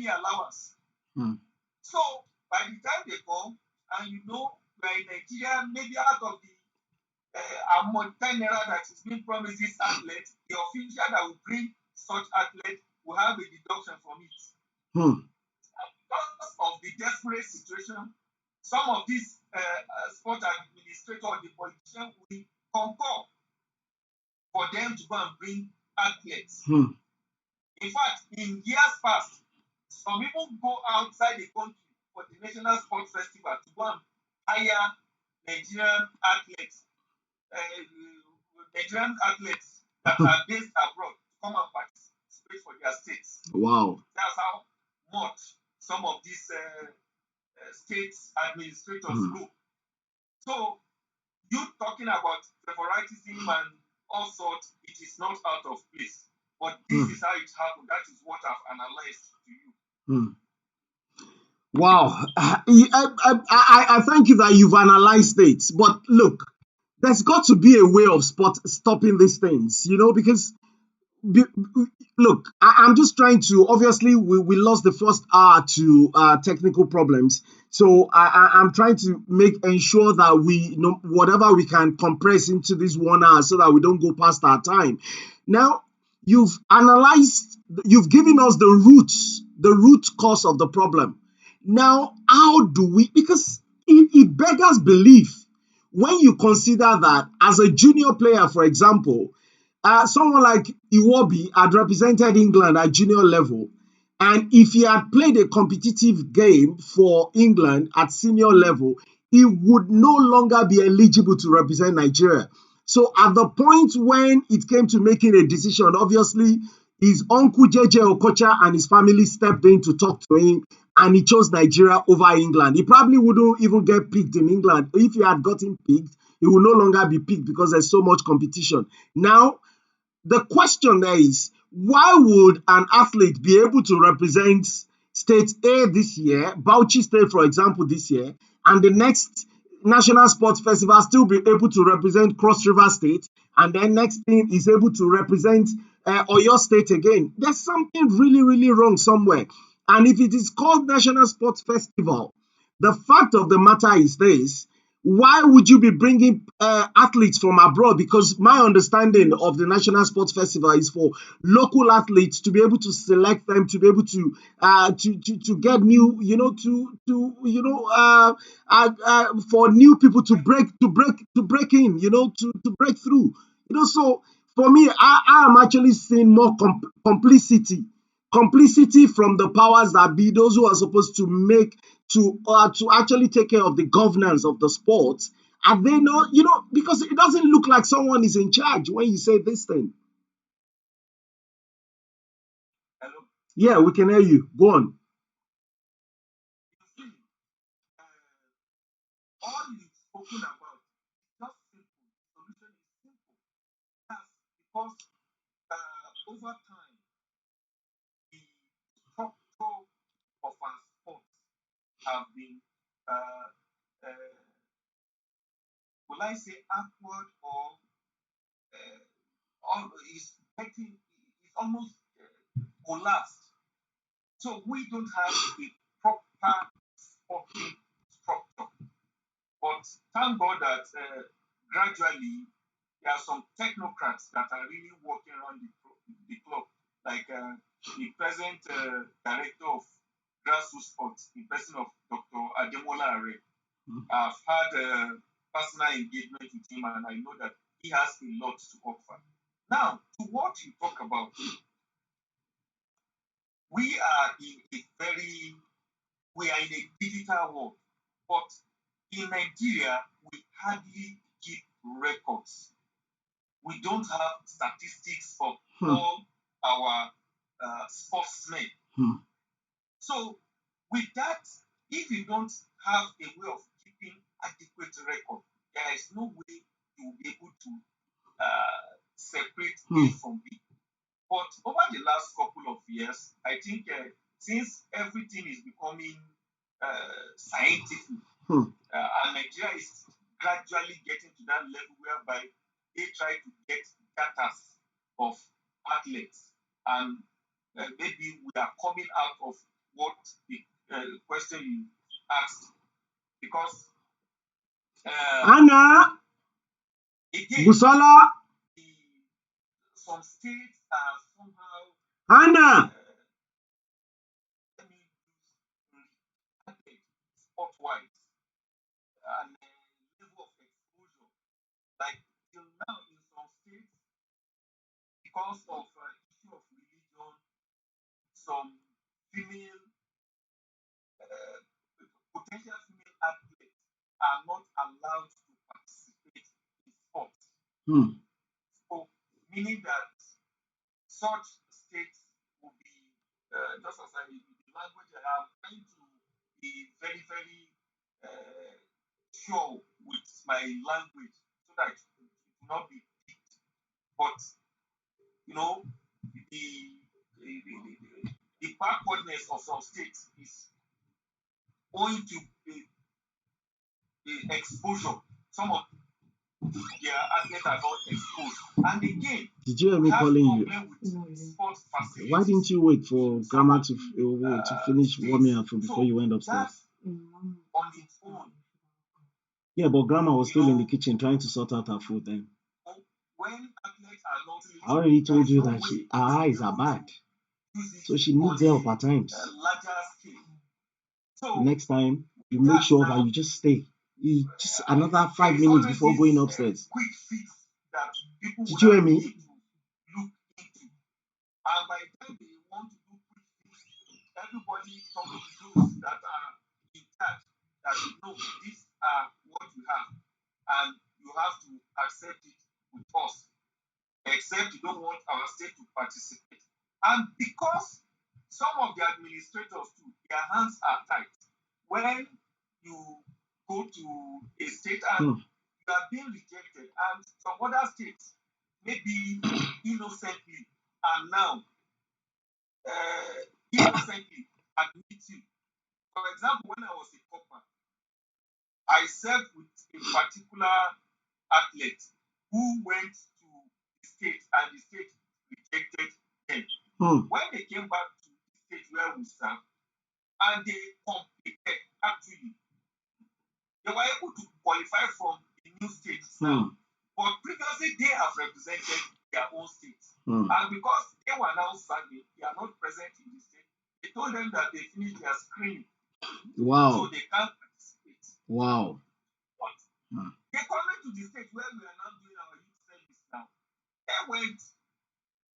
allowance. So by the time they come, and you know, we are in Nigeria, maybe out of the amount 10 naira that is being promised this athlete, the official that will bring such athlete will have a deduction from it. Because of the desperate situation, some of these sport administrators, the politicians, will concur for them to go and bring athletes. In fact, in years past, some people go outside the country for the National Sports Festival to go and hire Nigerian athletes that are based abroad to come and participate for their states. Wow. That's how much some of these states administrators go. So, you talking about favoritism and all sorts, it is not out of place. But this is how it happened. That is what I've analyzed to you. Wow. I thank you that you've analyzed it. But look, there's got to be a way of stopping these things, you know, because look, I'm just trying to, obviously, we lost the first hour to technical problems. So I'm trying to ensure that we know whatever we can compress into this 1 hour so that we don't go past our time. Now, you've analyzed, you've given us the root cause of the problem. Now, how do we, because it beggars belief when you consider that as a junior player, for example, someone like Iwobi had represented England at junior level. And if he had played a competitive game for England at senior level, he would no longer be eligible to represent Nigeria. So at the point when it came to making a decision, obviously, his uncle JJ Okocha and his family stepped in to talk to him, and he chose Nigeria over England. He probably wouldn't even get picked in England. If he had gotten picked, he would no longer be picked because there's so much competition. Now, the question there is, why would an athlete be able to represent State A this year, Bauchi State, for example, this year, and the next National Sports Festival still be able to represent Cross River State, and then next thing is able to represent Oyo State again? There's something really, really wrong somewhere. And if it is called National Sports Festival, the fact of the matter is this: why would you be bringing athletes from abroad? Because my understanding of the National Sports Festival is for local athletes to be able to select them, to be able to get new, for new people to break in, to break through, So for me, I am actually seeing more complicity from the powers that be, those who are supposed to to actually take care of the governance of the sport. And they know, because it doesn't look like someone is in charge when you say this thing. Hello? Yeah, we can hear you. Go on. All you've spoken about is just simple. The solution is simple. That's because over time, the structure of our sports have been, will I say, awkward, or is almost collapsed. So we don't have a proper sporting structure. But thank God that gradually there are some technocrats that are really working around the clock, like the present director of grassroots sports, the person of Dr. Ademola Are. I've had personal engagement with him, and I know that he has a lot to offer. Now, to what you talk about, we are in a digital world, but in Nigeria, we hardly keep records. We don't have statistics of all our sportsmen. So, with that, if you don't have a way of keeping adequate record, there is no way you will be able to separate A from B. But over the last couple of years, I think since everything is becoming scientific, and Nigeria is gradually getting to that level whereby they try to get data of athletes, and maybe we are coming out of what the question you asked, because Anna, again, Busola, some states are somehow Anna. let me spot-wise and level of exposure. Like till now, in some states, because of issue of religion, some female uh, potential female athletes are not allowed to participate in sports. So, meaning that such states will be, just as the language I am trying to be very, very sure with my language so that it will not be picked. But, you know, the, the, the, the backwardness of some states is owing to the exposure. Some of their athletes are not exposed. And again, Did you hear we me have calling you? problem with sports facilities. Why didn't you wait for Grandma to finish warming up before So you went upstairs? that's on its own. Yeah, but Grandma was You still in know, the kitchen trying to sort out her food then. when athletes are not I already told you there that is no way her to be eyes are able bad, to use it so she on needs help a at times. larger scale. So Next time, you make that sure that now you just stay. You just another there 5 is minutes always before going this upstairs. quick fix that people Did would you hear not me? begin to look into. And by the time they want to do quick fix, everybody talks to those that are in charge that no, these are what you have, and you have to accept it with us, except you don't want our state to participate. And because some of the administrators too, their hands are tied. When you go to a state and you are being rejected, and some other states, maybe innocently, and now innocently admit you. For example, when I was a copper, I served with a particular athlete who went to the state and the state rejected them. When they came back to the state where we served and they competed, actually, they were able to qualify from the new states now. But previously, they have represented their own states. And because they were now serving, they are not present in the state, they told them that they finished their screening. Wow. So they can't participate. Wow. But they coming to the state where we are now doing our youth service now. They went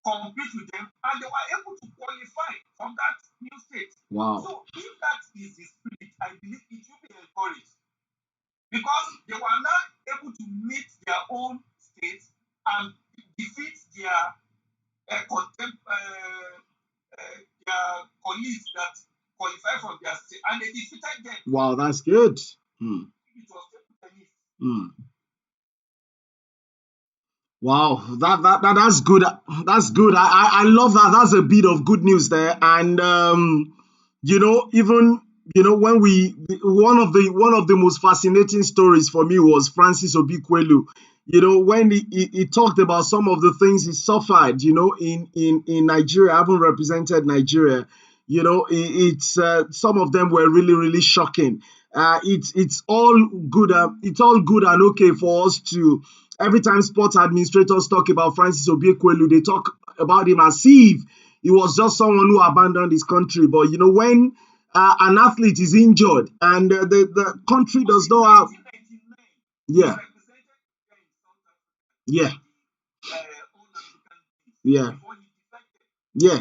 compete with them and they were able to qualify from that new state. Wow. So if that is the spirit, I believe it should be encouraged. Because they were not able to meet their own states and defeat their colleagues that qualify from their state, and they defeated them. Wow, that's good. It was table tennis. Wow, that's good. That's good. I love that. That's a bit of good news there. And even when one of the most fascinating stories for me was Francis Obikwelu. When he talked about some of the things he suffered, in Nigeria, having represented Nigeria, it's some of them were really, really shocking. It's all good. It's all good and okay for us to, every time sports administrators talk about Francis Obikwelu, they talk about him as if he was just someone who abandoned his country. But when an athlete is injured and the country does not have, yeah, yeah, yeah, yeah.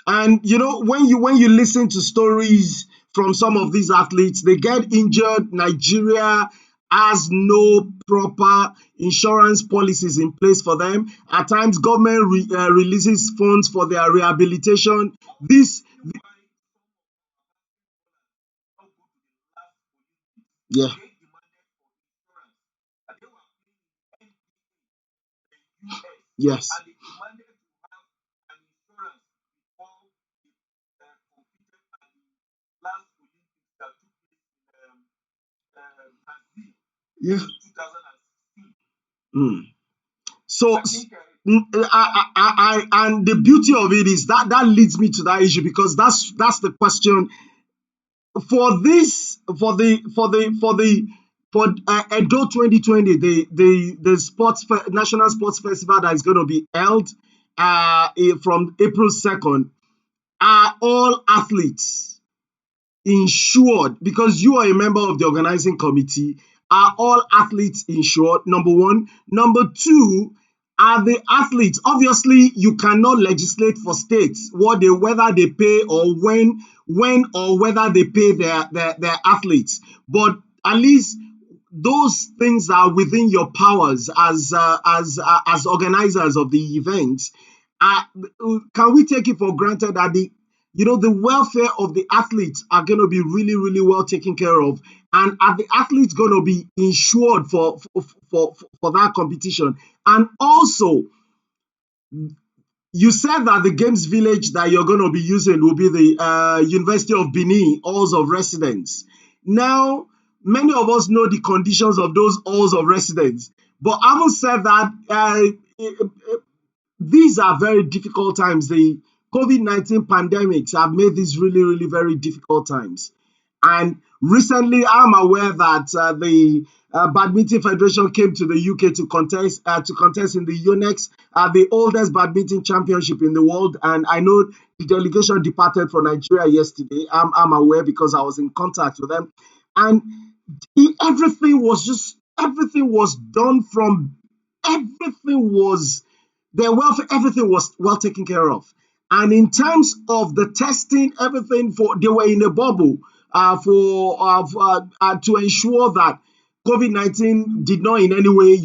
And when you listen to stories from some of these athletes, they get injured. Nigeria has no proper insurance policies in place for them. At times, government releases funds for their rehabilitation. Yeah. Yes. Yeah. So And the beauty of it is that leads me to that issue, because that's the question for this for Edo 2020, the national sports festival that is going to be held from April 2nd. Are all athletes insured? Because you are a member of the organizing committee. Are all athletes insured? Number one. Number two, are the athletes, obviously you cannot legislate for states whether they pay, or when or whether they pay their athletes, but at least those things are within your powers as organizers of the event. uh, can we take it for granted that the welfare of the athletes are going to be really, really well taken care of, and are the athletes going to be insured for that competition? And also, you said that the games village that you're going to be using will be the University of Benin halls of residence. Now, many of us know the conditions of those halls of residence, but having said that, these are very difficult times. The COVID-19 pandemics have made these really, really very difficult times. And recently, I'm aware that the Badminton Federation came to the UK to contest in the UNEX, the oldest badminton championship in the world. And I know the delegation departed from Nigeria yesterday. I'm aware because I was in contact with them. And everything was done from everything was their welfare, everything was well taken care of. And in terms of the testing, everything, they were in a bubble to ensure that COVID-19 did not in any way,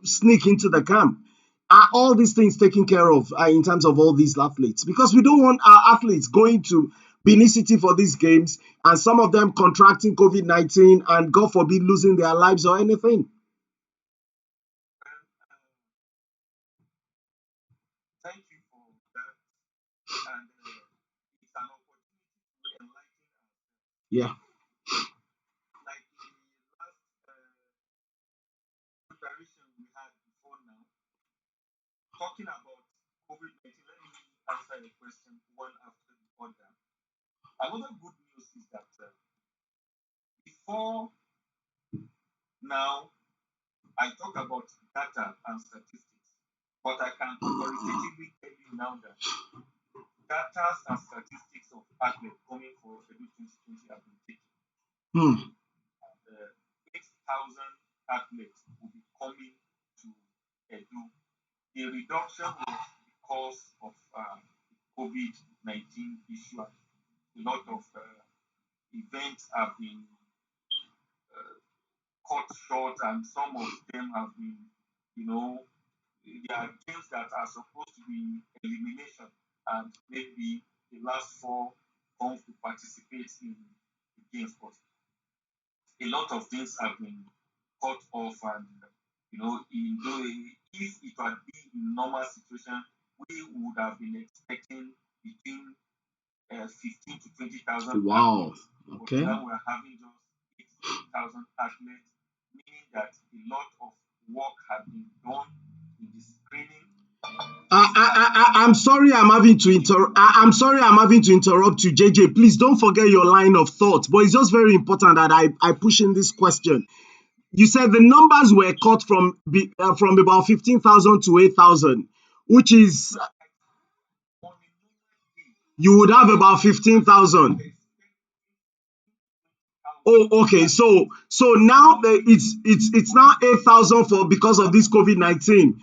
sneak into the camp. Are all these things taken care of in terms of all these athletes? Because we don't want our athletes going to Benin City for these games and some of them contracting COVID-19 and, God forbid, losing their lives or anything. Thank you for that. And it's an opportunity to enlighten us. Yeah. Like the last preparation we had before now, talking about COVID-19, let me answer the question one after the other. Another good news is that before now, I talk about data and statistics, but I can authoritatively tell you now that data and statistics of athletes coming for Edu 2020 have been taken. Hmm. 8,000 athletes will be coming to Edu. The reduction was because of COVID-19 issue. A lot of events have been cut short, and some of them have been, there are games that are supposed to be elimination, and maybe the last four come to participate in the games, but a lot of things have been cut off, and if it had been in normal situation, we would have been expecting between 15 to 20,000 Wow. athletes. Okay. But now we're having just 8,000 athletes, meaning that a lot of work has been done in the screening. I'm sorry I'm having to interrupt you, JJ. Please don't forget your line of thought. But it's just very important that I push in this question. You said the numbers were cut from about 15,000 to 8,000, which is you would have about 15,000. Oh, okay. So now it's now 8,000 for because of this COVID-19.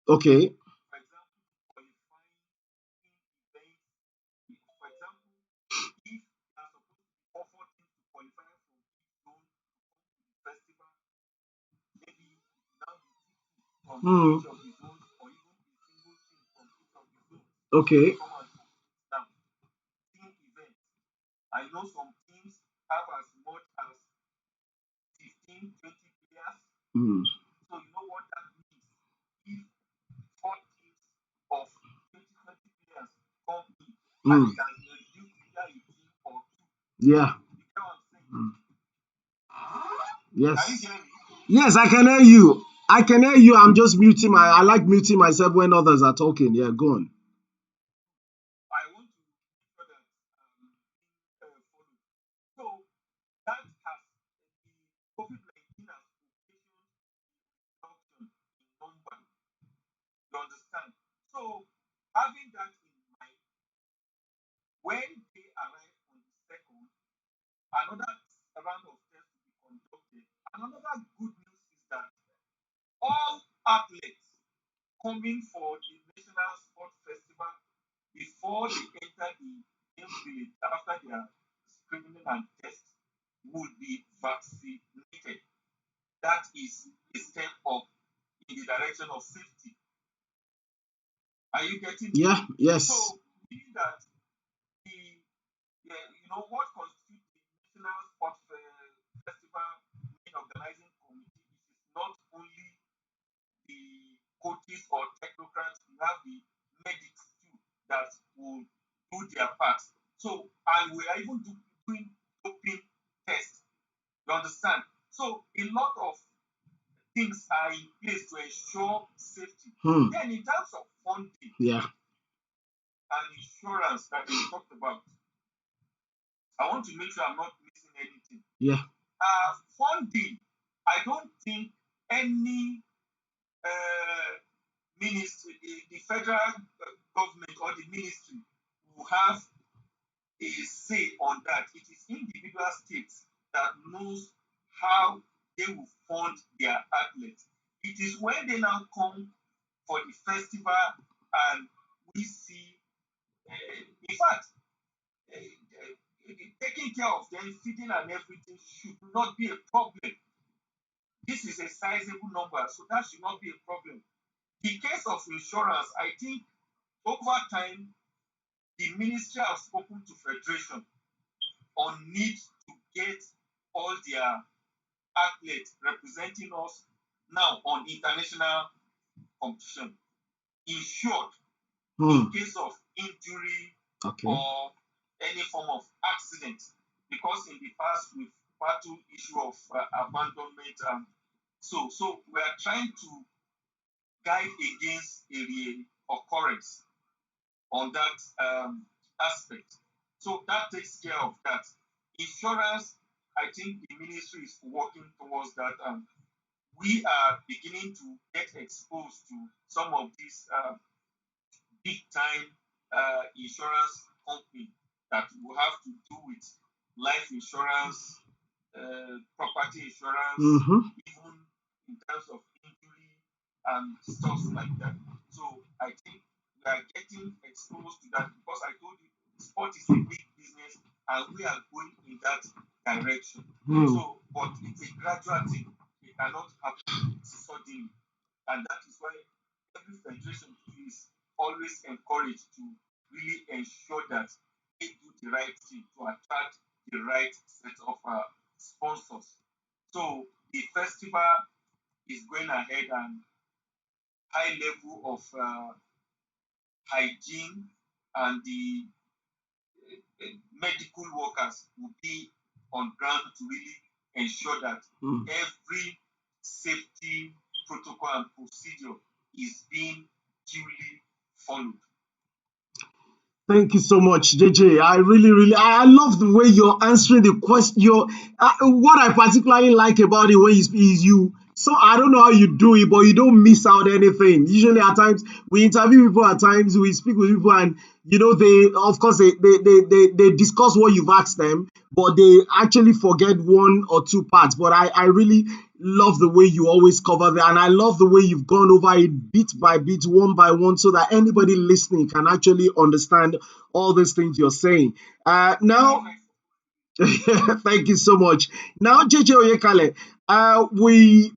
Okay. Hmm. Okay. I know some teams have as much as 15, 20 players. Hmm. So you know what that means? If 4 teams of 20, 20 players come in, and it can reduce either a team or two. Yeah. You know what I'm saying? Yes. Can you hear me? Yes, I can hear you. I can hear you. I'm just muting I like muting myself when others are talking. Yeah, go on. I want to make sure that follow. So that has the COVID-19 has occasioned reduction in number. You understand? So having that in mind, when they arrive on the second, another round of tests will be conducted. And another good news is that all athletes coming for the National Sport Festival before they enter the game village after their screening and test will be vaccinated. That is a step up in the direction of safety. Are you getting me? Yeah, yes. So, meaning that the, what constitutes the National Sport Festival main organizing committee is not only the coaches or technocrats, you have the medics too that will do their part. So, and we are even doing doping tests. You understand? So, a lot of things are in place to ensure safety. Then, in terms of funding Yeah. and insurance that we talked about, I want to make sure I'm not missing anything. Yeah. Funding, I don't think any ministry, the federal government or the ministry will have a say on that. It is individual states that knows how they will fund their athletes. It is when they now come for the festival and we see, in fact, taking care of them, feeding and everything should not be a problem. This is a sizable number, so that should not be a problem. The case of insurance, I think over time, the ministry has spoken to federation on need to get all their athletes representing us now on international competition insured in case of injury or any form of accident. Because in the past we've battled issue of abandonment and so we are trying to guide against a occurrence on that aspect. So that takes care of that. Insurance, I think the ministry is working towards that. We are beginning to get exposed to some of these big time insurance company that will have to do with life insurance, property insurance, even in terms of injury and stuff like that. So I think we are getting exposed to that because I told you sport is a big business and we are going in that direction. So, but it's a gradual thing. It cannot happen suddenly. And that is why every federation is always encouraged to really ensure that they do the right thing to attract the right set of sponsors. So the festival is going ahead and high level of hygiene and the medical workers will be on ground to really ensure that every safety protocol and procedure is being duly followed. Thank you so much, JJ. I really, I love the way you're answering the question. What I particularly like about it when you speak is you. So I don't know how you do it, but you don't miss out anything. Usually, at times we interview people. At times we speak with people, and they, of course, they discuss what you've asked them, but they actually forget one or two parts. But I really love the way you always cover that, and I love the way you've gone over it bit by bit, one by one, so that anybody listening can actually understand all these things you're saying. Now, thank you so much. Now, JJ Oyekale,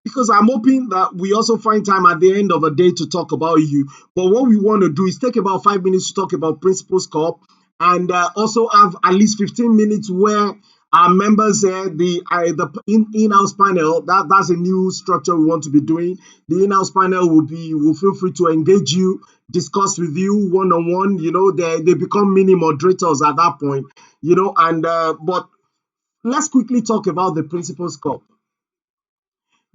because I'm hoping that we also find time at the end of the day to talk about you. But what we want to do is take about 5 minutes to talk about Principals Cup, and also have at least 15 minutes where our members, the in-house panel, that's a new structure we want to be doing. The in-house panel will feel free to engage you, discuss with you one-on-one. They become mini moderators at that point. And but let's quickly talk about the Principals Cup.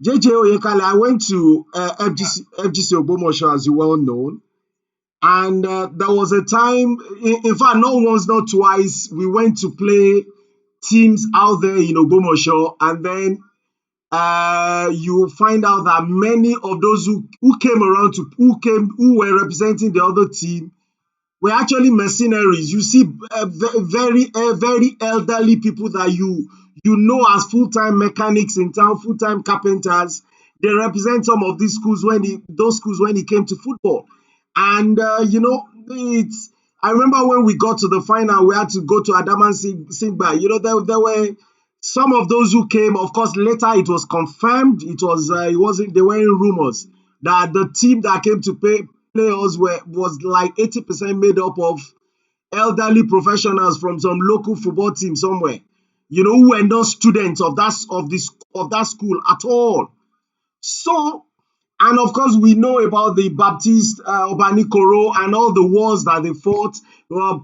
JJ Oyekale, I went to FGC Ogbomoso, as you well know, and there was a time, in fact, not once, not twice, we went to play teams out there in Ogbomoso, and then you find out that many of those who came around who were representing the other team were actually mercenaries. You see very elderly people that you know as full-time mechanics in town, full-time carpenters. They represent some of these schools those schools when it came to football. And it's I remember when we got to the final, we had to go to Adaman Singba. There were some of those who came. Of course, later it was confirmed. It wasn't. They weren't rumors that the team that came to play us was like 80% made up of elderly professionals from some local football team somewhere. Who were not students of that school at all. So, and of course, we know about the Baptist Obanikoro and all the wars that they fought,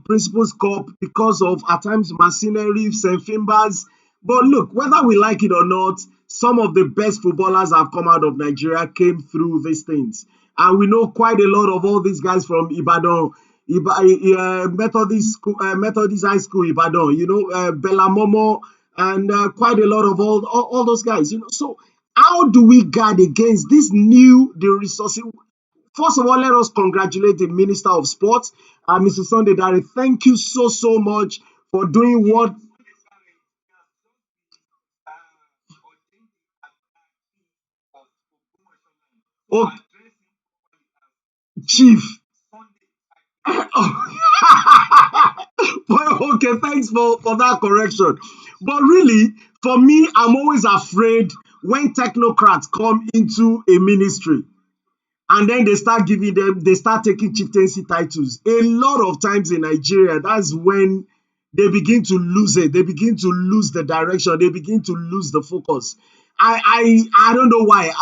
Principals Cup, because of at times mercenary, St. Fimbas. But look, whether we like it or not, some of the best footballers have come out of Nigeria came through these things. And we know quite a lot of all these guys from Ibadan, Methodist High School, Ibadan, Bella Momo, and quite a lot of all those guys. So how do we guard against this the resources? First of all, let us congratulate the Minister of Sports, Mr. Sunday Dare. Thank you so much for doing what. Oh, Chief. Well, okay, thanks for that correction. But really, for me, I'm always afraid when technocrats come into a ministry and then they start taking chieftaincy titles. A lot of times in Nigeria, that's when they begin to lose it. They begin to lose the direction. They begin to lose the focus. I don't know why.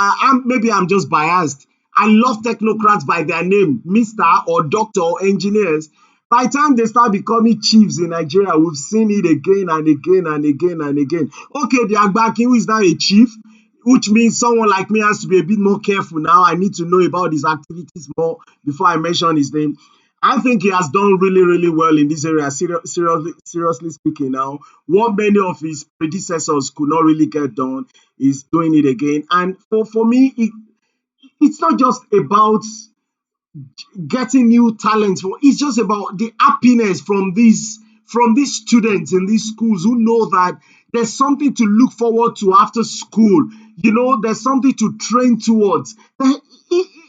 Maybe I'm just biased. I love technocrats by their name, Mr. or Doctor or engineers. By the time they start becoming chiefs in Nigeria, we've seen it again and again and again and again. Okay, the Agbaki, who is now a chief, which means someone like me has to be a bit more careful now. I need to know about his activities more before I mention his name. I think he has done really well in this area, seriously speaking now. What many of his predecessors could not really get done is doing it again. And for me, it's not just about getting new talents. It's just about the happiness from these students in these schools who know that there's something to look forward to after school. There's something to train towards.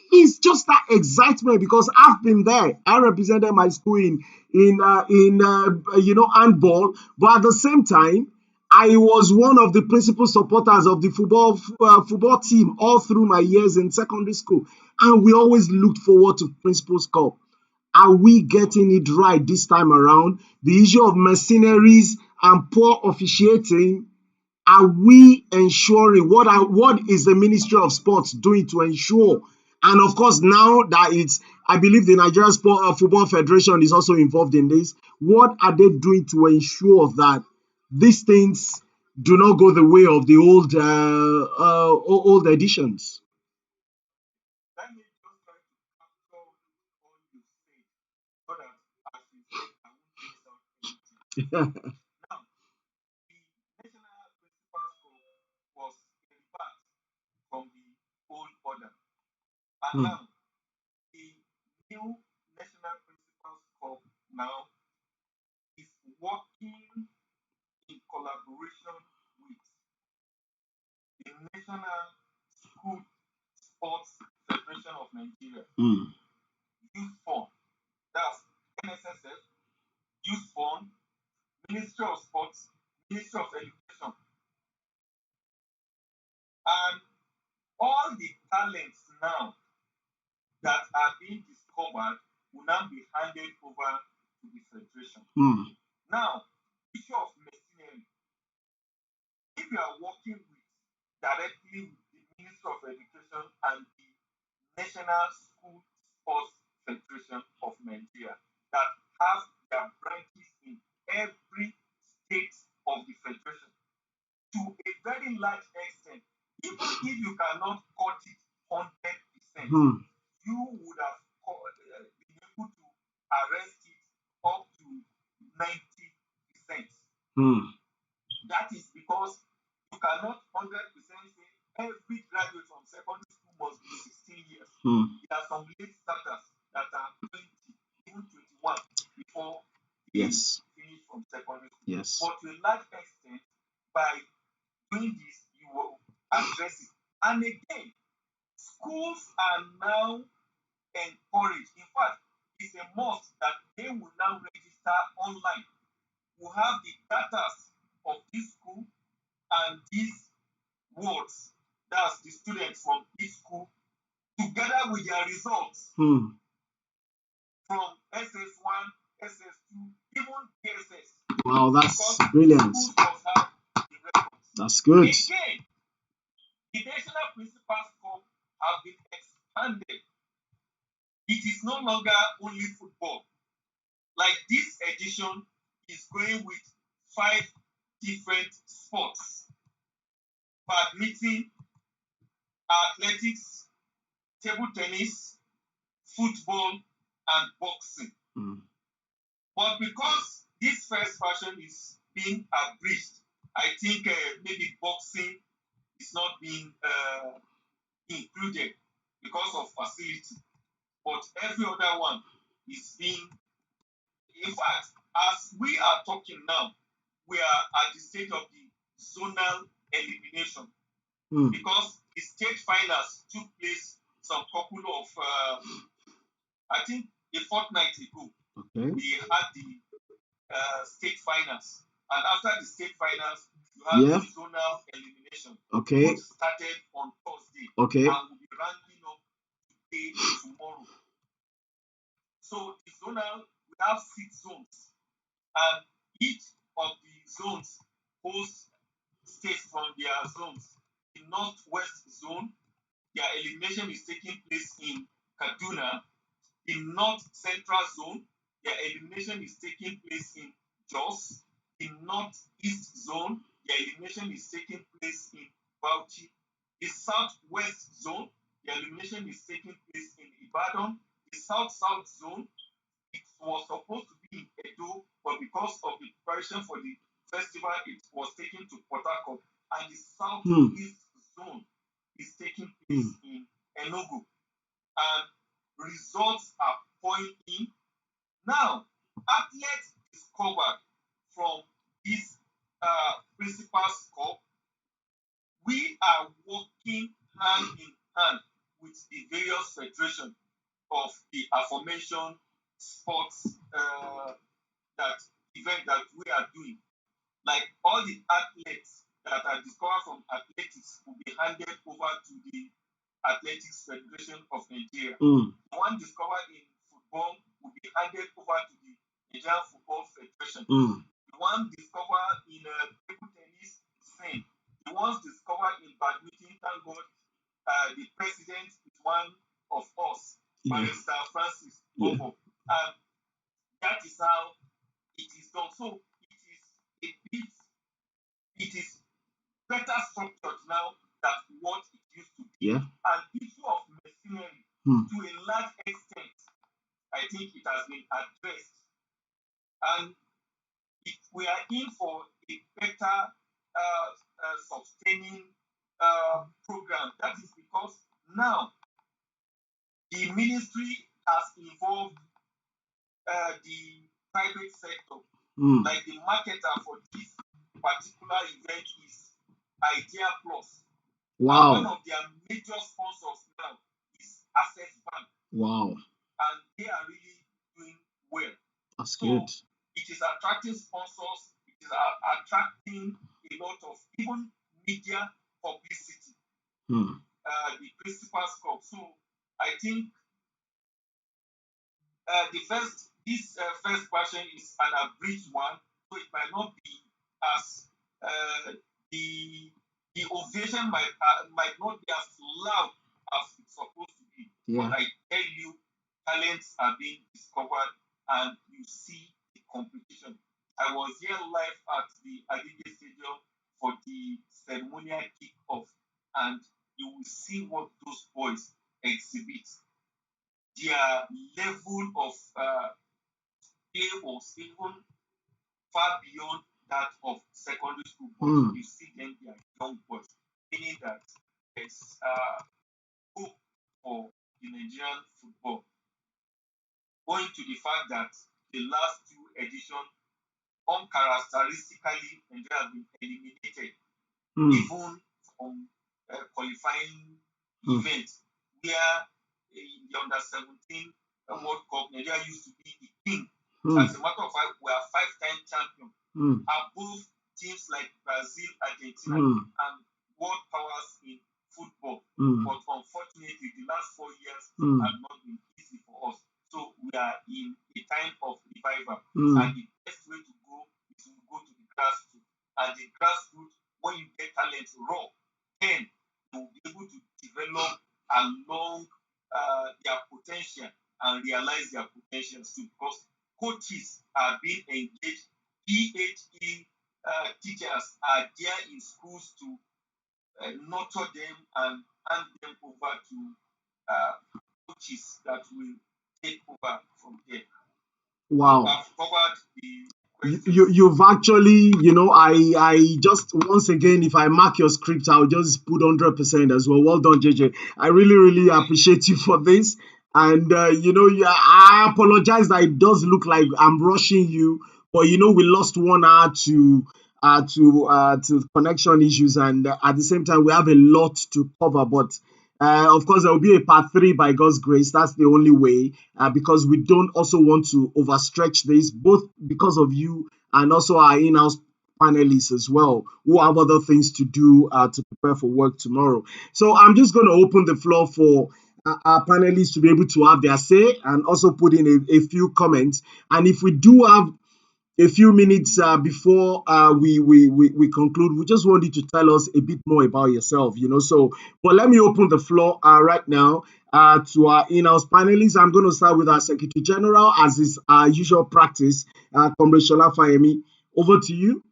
It's just that excitement because I've been there. I represented my school in handball, but at the same time, I was one of the principal supporters of the football team all through my years in secondary school, and we always looked forward to Principal's Cup. Are we getting it right this time around? The issue of mercenaries and poor officiating, are we ensuring what is the Ministry of Sports doing to ensure? And of course, now that I believe the Nigerian Football Federation is also involved in this. What are they doing to ensure that these things do not go the way of the old editions? Let me just try to capture all you say so that, as you said, I won't miss out anything. Now, the National Principal School was reversed from the old order, and now the new National Principal School now is working in collaboration with the National School Sports Federation of Nigeria, Youth Fund, that's NSSF, Youth Fund, Ministry of Sports, Ministry of Education, and all the talents now that are being discovered will now be handed over to the Federation. Now, issue of machinery, if you are working directly with the Ministry of Education and the National School Sports Federation of Nigeria that have their branches in every state of the Federation, to a very large extent, even if you cannot cut it 100%, Hmm. you would have been able to arrest it up to 90%. Hmm. That is because you cannot 100% say every graduate from secondary school must be 16 years. Hmm. There are some late starters that are 20, even 21 before they Yes. finish from secondary school. Yes. But to a large extent, by doing this, you will address it. And again, schools are now encouraged. In fact, it's a must that they will now register online. We have the data of this school and these wards, that's the students from each school, together with their results Hmm. from SS1, SS2, even PSS. Wow, that's Because brilliant. schools must have the records. That's good. Again, the National Principals Cup have been expanded. It is no longer only football. Like this edition is going with 5 different sports: badminton, athletics, table tennis, football, and boxing. Hmm. But because this first version is being abridged, I think maybe boxing is not being included because of facility. But every other one is being, in fact, as we are talking now, we are at the stage of the zonal elimination Hmm. because the state finals took place some couple of, I think, a fortnight ago. Okay. We had the state finals, and after the state finals, you have Yeah. the zonal elimination, Okay. which started on Thursday Okay. and will be rounding up today, tomorrow. So the zonal, we have 6 zones, and each of the zones hosts states from their zones. The Northwest Zone, their elimination is taking place in Kaduna. The North Central Zone, their elimination is taking place in Jos. The Northeast Zone, their elimination is taking place in Bauchi. The Southwest Zone, their elimination is taking place in Ibadan. The South-South Zone, it was supposed to be in Edo, but because of the preparation for the festival, it was taken to Port Harcourt. And the Hmm. Southeast Zone is taking place in Enugu. And results are pointing. Now, athletes discovered from this Principals Cup, we are working hand in hand with the various federations of the aforementioned sports that event that we are doing. Like all the athletes that are discovered from athletics will be handed over to the Athletics Federation of Nigeria. Hmm. The one discovered in football will be handed over to the Nigerian Football Federation. Hmm. The one discovered in table tennis, same. The ones discovered in badminton, thank God, the president is one of us, Yeah. Barrister Francis Yeah. Bobo. And that is how it is done. So it is better structured now than what it used to be. Yeah. And issue of machinery, Hmm. to a large extent, I think it has been addressed. And if we are in for a better sustaining program, that is because now the ministry has involved the private sector. Hmm. Like the marketer for this particular event is Idea Plus. And one Wow. of their major sponsors now is Access Bank. Wow. And they are really doing well. That's So good. it is attracting sponsors, it is attracting a lot of even media publicity, Hmm. the Principals Cup. So I think this first version is an abridged one, so it might not be as the ovation might not be as loud as it's supposed to be. Yeah. But I tell you, talents are being discovered, and you see the competition. I was here live at the Agege Stadium for the ceremonial kick-off, and you will see what those boys exhibit. Their level of play was even far beyond that of secondary school boys. Mm. You see them, they are young boys, meaning that there's hope for the Nigerian football. Owing to the fact that the last two editions, uncharacteristically, Nigeria has been eliminated Mm. even from qualifying Mm. events, where in the under 17 World Cup, Nigeria used to be the king. Mm. As a matter of fact, we are five-time champion, Mm. above teams like Brazil, Argentina, Mm. and world powers in football. Mm. But unfortunately, the last 4 years Mm. have not been easy for us. So we are in a time of revival. Mm. And the best way to go is to go to the grassroots. And the grassroots, when you get talent raw, then you will be able to develop along their potential and realize their potentials too. Because coaches are being engaged, PhD teachers are there in schools to nurture them and hand them over to coaches that will take over from there. Wow. I've covered the You've actually, I just, once again, if I mark your script, I'll just put 100% as well. Well done, JJ. I really, really appreciate you for this. And, yeah, I apologize that it does look like I'm rushing you, but, we lost 1 hour to connection issues. And at the same time, we have a lot to cover. But of course, there will be a part three by God's grace. That's the only way, because we don't also want to overstretch this, both because of you and also our in-house panelists as well, who have other things to do to prepare for work tomorrow. So I'm just going to open the floor for our panelists to be able to have their say and also put in a few comments. And if we do have a few minutes before we conclude, we just want you to tell us a bit more about yourself, So, but let me open the floor right now to our in-house panelists. I'm going to start with our Secretary General, as is our usual practice, Comrade Shola Fayemi. Over to you.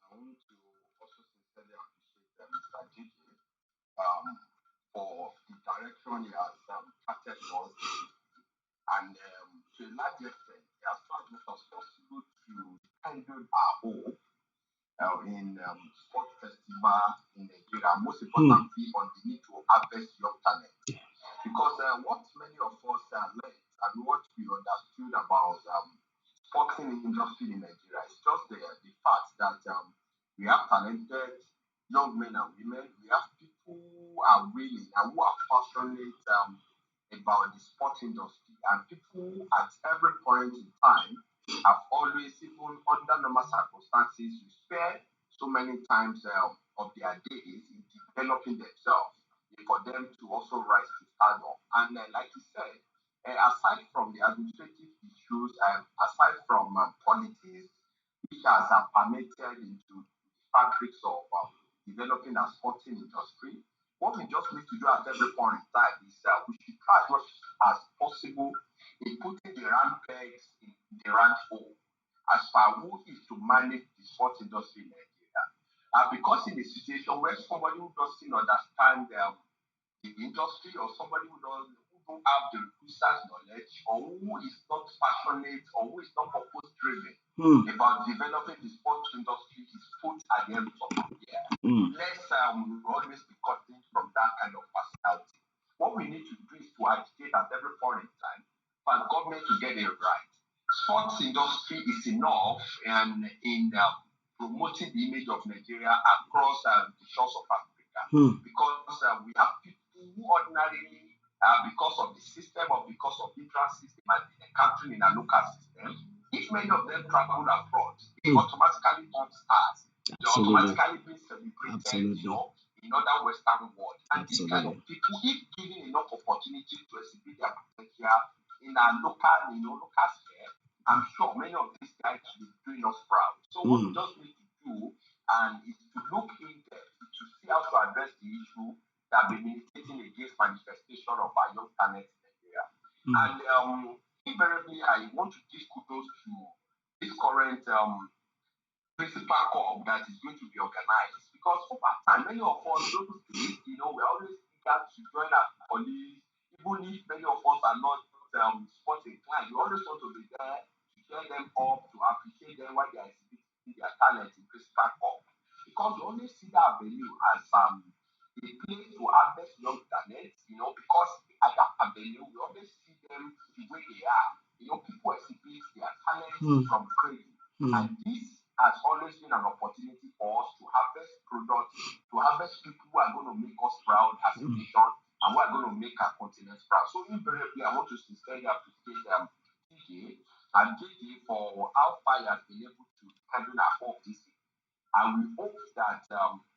I want to also sincerely appreciate Mr. JJ for the direction he has started for us, and to a large extent, he has tried as much as possible to kindle our hope in sport festival in Nigeria, most importantly on the need to harvest young talent. Because what many of us learned and what we understood about sporting industry in Nigeria is just the fact that we have talented young men and women. We have people who are willing and who are passionate about the sports industry, and people at every point in time have always, even under normal circumstances, to spare so many times of their days in developing themselves for them to also rise to stardom. And like you said, aside from the administrative issues, aside from politics, which has permeated into the fabrics of developing a sporting industry, what we just need to do at every point in time is we should try as much as possible in putting the round pegs in the round hole as far who is to manage the sports industry in Nigeria. Because in a situation where somebody who doesn't understand the industry, or somebody who don't have the research knowledge, or who is not passionate, or who is not purpose driven about developing the sports industry, is put at the end of the year. Let's always be cutting from that kind of personality. What we need to do is to agitate at every point in time for the government to get it right. Sports industry is enough and in promoting the image of Nigeria across the shores of Africa, because we have people who ordinarily, because of the system or because of interest system and the country in a local system, if many of them travel abroad, they automatically become stars. They automatically be celebrated, in other Western world. And these kind of people, if given enough opportunity to exhibit their potential in a local sphere, I'm sure many of these guys will be doing us proud. So what we just need to do is to look in depth to see how to address the issue that be militating against manifestation of our young talent in Nigeria. And invariably, I want to give kudos to this current principal corps that is going to be organized. Because over time, many of us, those days, we're always eager to join our colleagues, even if many of us are not sports inclined. We always want to be there to cheer them up, to appreciate them while they are exhibiting their talent in principal corps. Because we always see that venue as a place to harvest young talent, because at that avenue, we always see them the way they are. People exhibit their talent from crazy. And this has always been an opportunity for us to harvest products, to harvest people who are going to make us proud as a nation and who are going to make our continent proud. So invariably, I want to sincerely appreciate TJ and JJ for how far he has been able to handle our work this year. And we hope that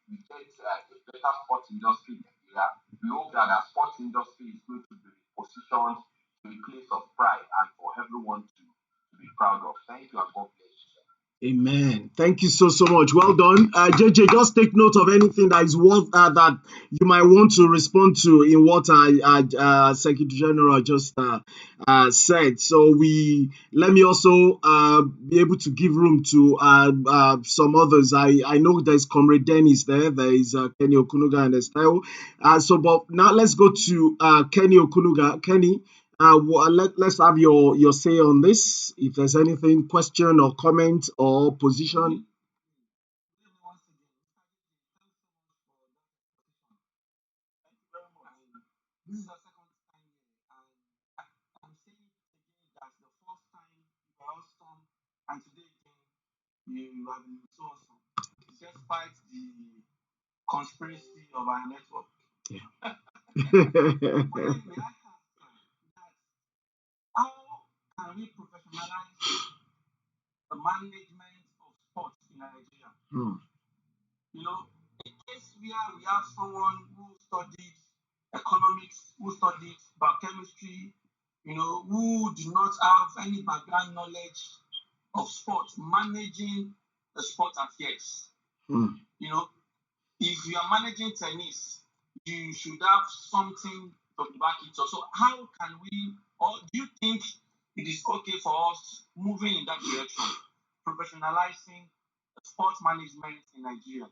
we get a better sports industry in Nigeria. We hope that our sports industry is going to be positioned to a place of pride and for everyone to be proud of. Thank you and God bless you. Amen. Thank you so much. Well done. JJ, just take note of anything that is worth that you might want to respond to in what Secretary General just said. So let me also be able to give room to some others. I know there's Comrade Dennis there. There is Kenny Okunuga and Estelle. But now let's go to Kenny Okunuga. Kenny, let's have your say on this. If there's anything, question or comment or position. This is the second time here, and I'm saying it again that the first time you were awesome, and today again you have been so awesome, despite the conspiracy of our network. Yeah. But then may I ask that how can we professionalize the management of sports in Nigeria? A case where we have someone who studied economics, who studied biochemistry, who do not have any background knowledge of sports, managing the sport affairs. If you are managing tennis, you should have something to back it up. So how can we, or do you think it is okay for us moving in that direction, professionalizing sports management in Nigeria?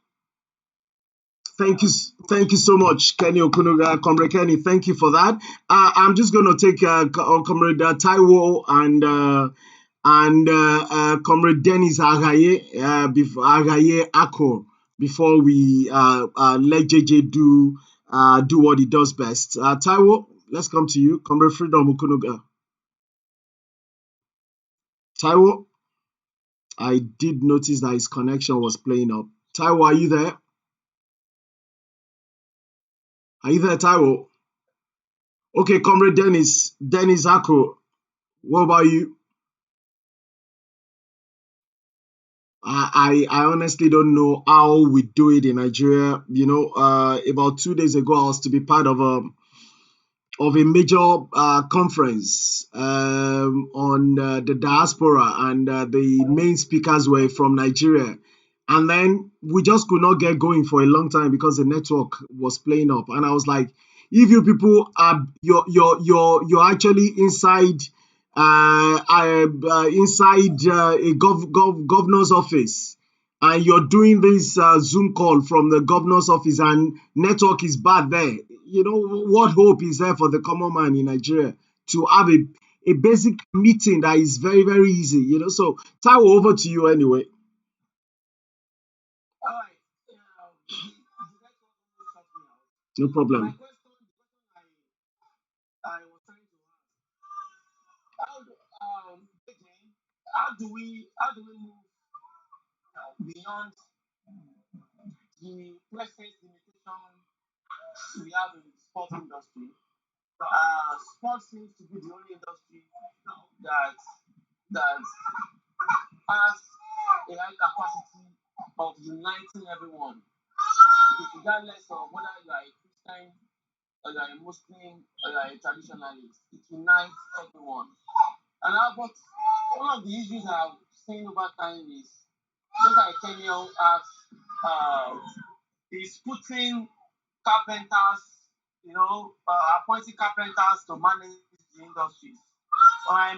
Thank you so much, Kenny Okunuga. Comrade Kenny, thank you for that. I'm just going to take Comrade Taiwo and Comrade Dennis Agaye Akor before we let JJ do what he does best. Taiwo, let's come to you. Comrade Freedom Okunuga. Taiwo, I did notice that his connection was playing up. Taiwo, are you there? Are you there, Taiwo? Okay, Comrade Dennis Akor, what about you? I honestly don't know how we do it in Nigeria. About 2 days ago, I was to be part of a major conference on the diaspora, and the main speakers were from Nigeria. And then we just could not get going for a long time because the network was playing up. And I was like, if you people are you're actually inside a governor's office, and you're doing this Zoom call from the governor's office, and network is bad there, what hope is there for the common man in Nigeria to have a basic meeting that is very, very easy, So, Taiwo, over to you anyway. All right. No problem. My question I was trying to ask, how do we move beyond the present limitation we have in the sports industry? Sports seems to be the only industry that has a high capacity of uniting everyone, regardless of whether you are a Christian or you are a Muslim or you are a traditionalist. It unites everyone. But one of the issues I've seen over time is, just like Kenyon asked, is putting carpenters, appointing carpenters to manage the industries. When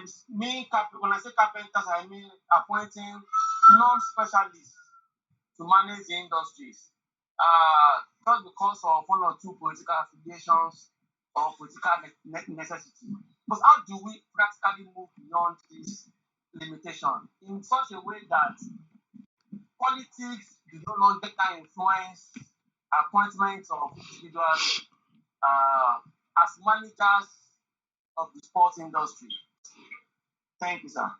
I say carpenters, I mean appointing non-specialists to manage the industries, just because of one or two political affiliations or political necessity. But how do we practically move beyond this limitation in such a way that politics do no longer influence appointments of individuals as managers of the sports industry? Thank you, sir.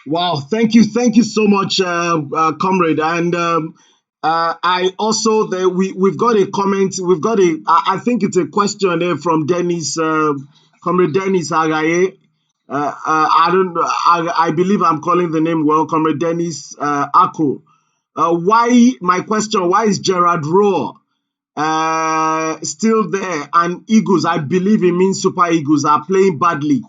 Wow, thank you so much, comrade. And I also we've got a comment. We've got I think it's a question there from Dennis, comrade Dennis Agaye. I don't know. I believe I'm calling the name well, comrade Dennis Ako. Why? My question: why is Gerard Rowe still there? And Eagles, I believe it means Super Eagles, are playing badly.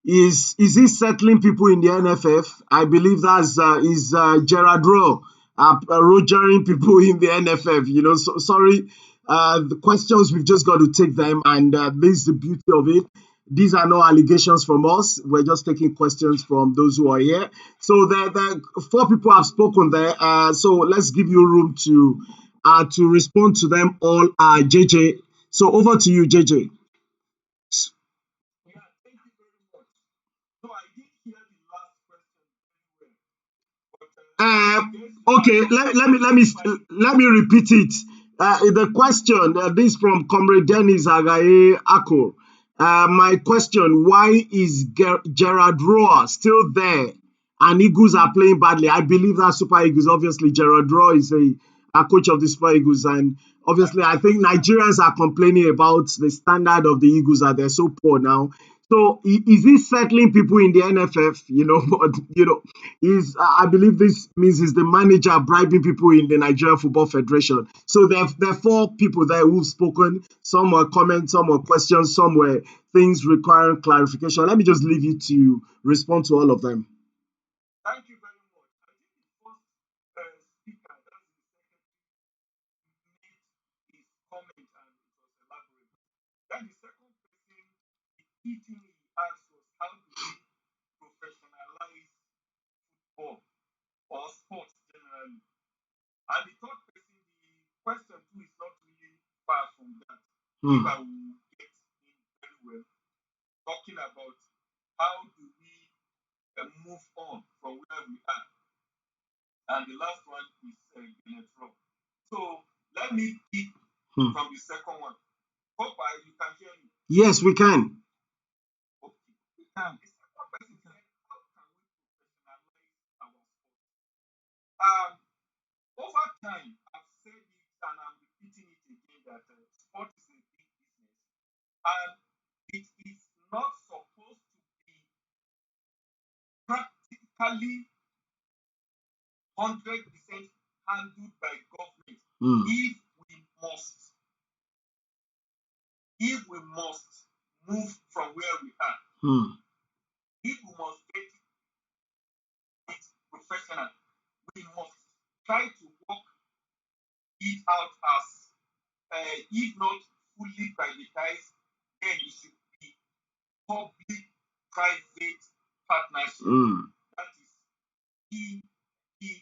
Is he settling people in the NFF? I believe that's is Gerard Rowe rogering people in the NFF. You know, so, sorry, the questions, we've just got to take them, and this is the beauty of it. These are no allegations from us. We're just taking questions from those who are here. So the 4 people have spoken there. So let's give you room to respond to them all. JJ, so over to you, JJ. Yeah, thank you very much. So I didn't hear the last question very well, but Okay, let me repeat it. The question, this from Comrade Dennis Agaye Ako. My question: why is Gerard Rowe still there and Eagles are playing badly? I believe that Super Eagles, obviously Gerard Rowe is a coach of the Super Eagles, and obviously I think Nigerians are complaining about the standard of the Eagles, that they're so poor now. So is he settling people in the NFF? You know, but I believe this means he's the manager bribing people in the Nigeria Football Federation. So there are 4 people there who've spoken. Some were comments, some were questions, some were things requiring clarification. Let me just leave you to respond to all of them. thank you very much. I think the first speaker, that's the secretary, made his comment and it was elaborate. Then the second person, the key thing he asked was how do we professionalize football or sports generally? And the third person, the question too is not really far from that. If I will get in very well, talking about how do we move on from where we are. And the last one is Genetro. So let me pick from the second one. Hope you can hear me. Yes, we can. Okay, we can. The second person said, how can we professionalize our sport? Over time, I've said it and I'm repeating it again that sport is a big business and it is not supposed to be practically 100% handled by government. If we must move from where we are, if we must get it professional, we must try to work it out as if not fully privatized, then it should be public-private partnership. That is PPP.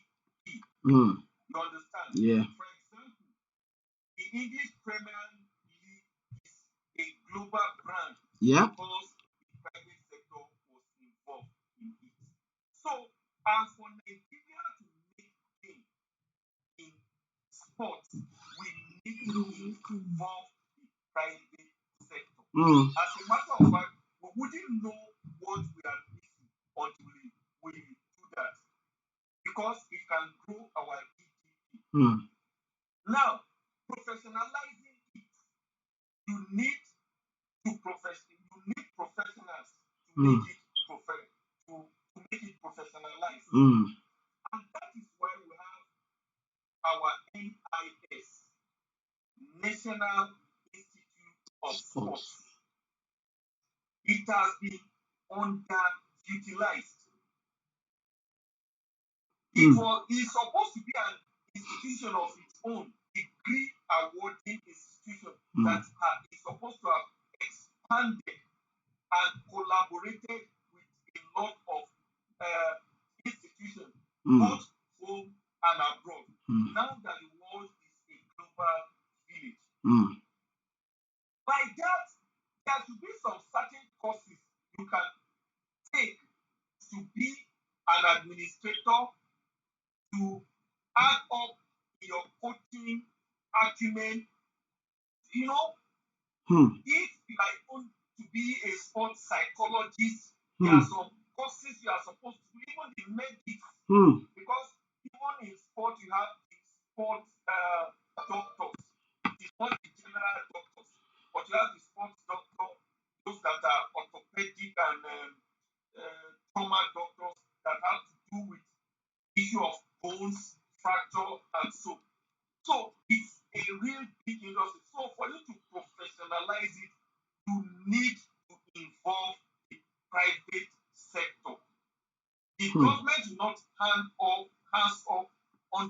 You understand? Yeah. For example, the English Premier League is a global brand because the private sector was involved in it. So, as for Nigeria to make gain in sports, we need to involve the private sector. As a matter of fact, we wouldn't know what we are missing until we do that, because it can grow our GDP. Now, professionalizing it, you need professionals to make it to make it professionalized. And that is why we have our NIS, National Institute of Sports. It has been underutilized. It's supposed to be an institution of its own, degree awarding institution that is supposed to have expanded and collaborated with a lot of institutions, both home and abroad. now that the world is a global village. Mm. By that, there should be some certain courses you can take to be an administrator, to add up your coaching acumen. You know, if you are going to be a sports psychologist, there are some courses you are supposed to do, even the medics, because even in sport you have the sports doctors. It's not the general doctors, but you have the sports doctor, those that are orthopedic and trauma doctors that have to do with issue of bones, fracture, and so. So it's a real big industry. So for you to professionalize it, you need to involve the private sector. The government will not hands off 100%,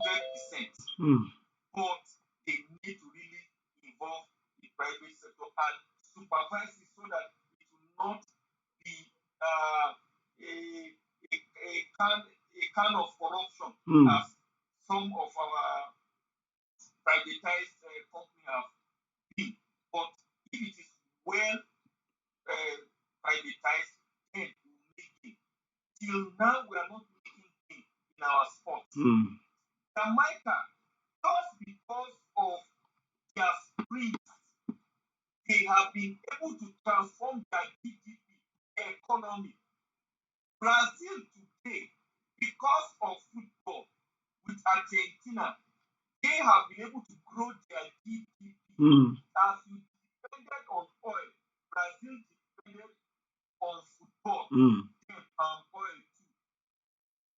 but they need to really involve the private sector and supervise it so that it will not be a kind of corruption as some of our privatized companies have been. But if it is well privatized, then we make it. Till now, we are not making it in our sport. Jamaica, just because of their sprint, they have been able to transform their GDP economy. Brazil today, because of football with Argentina, they have been able to grow their GDP. As you depended on oil, Brazil depended on football, then palm oil too.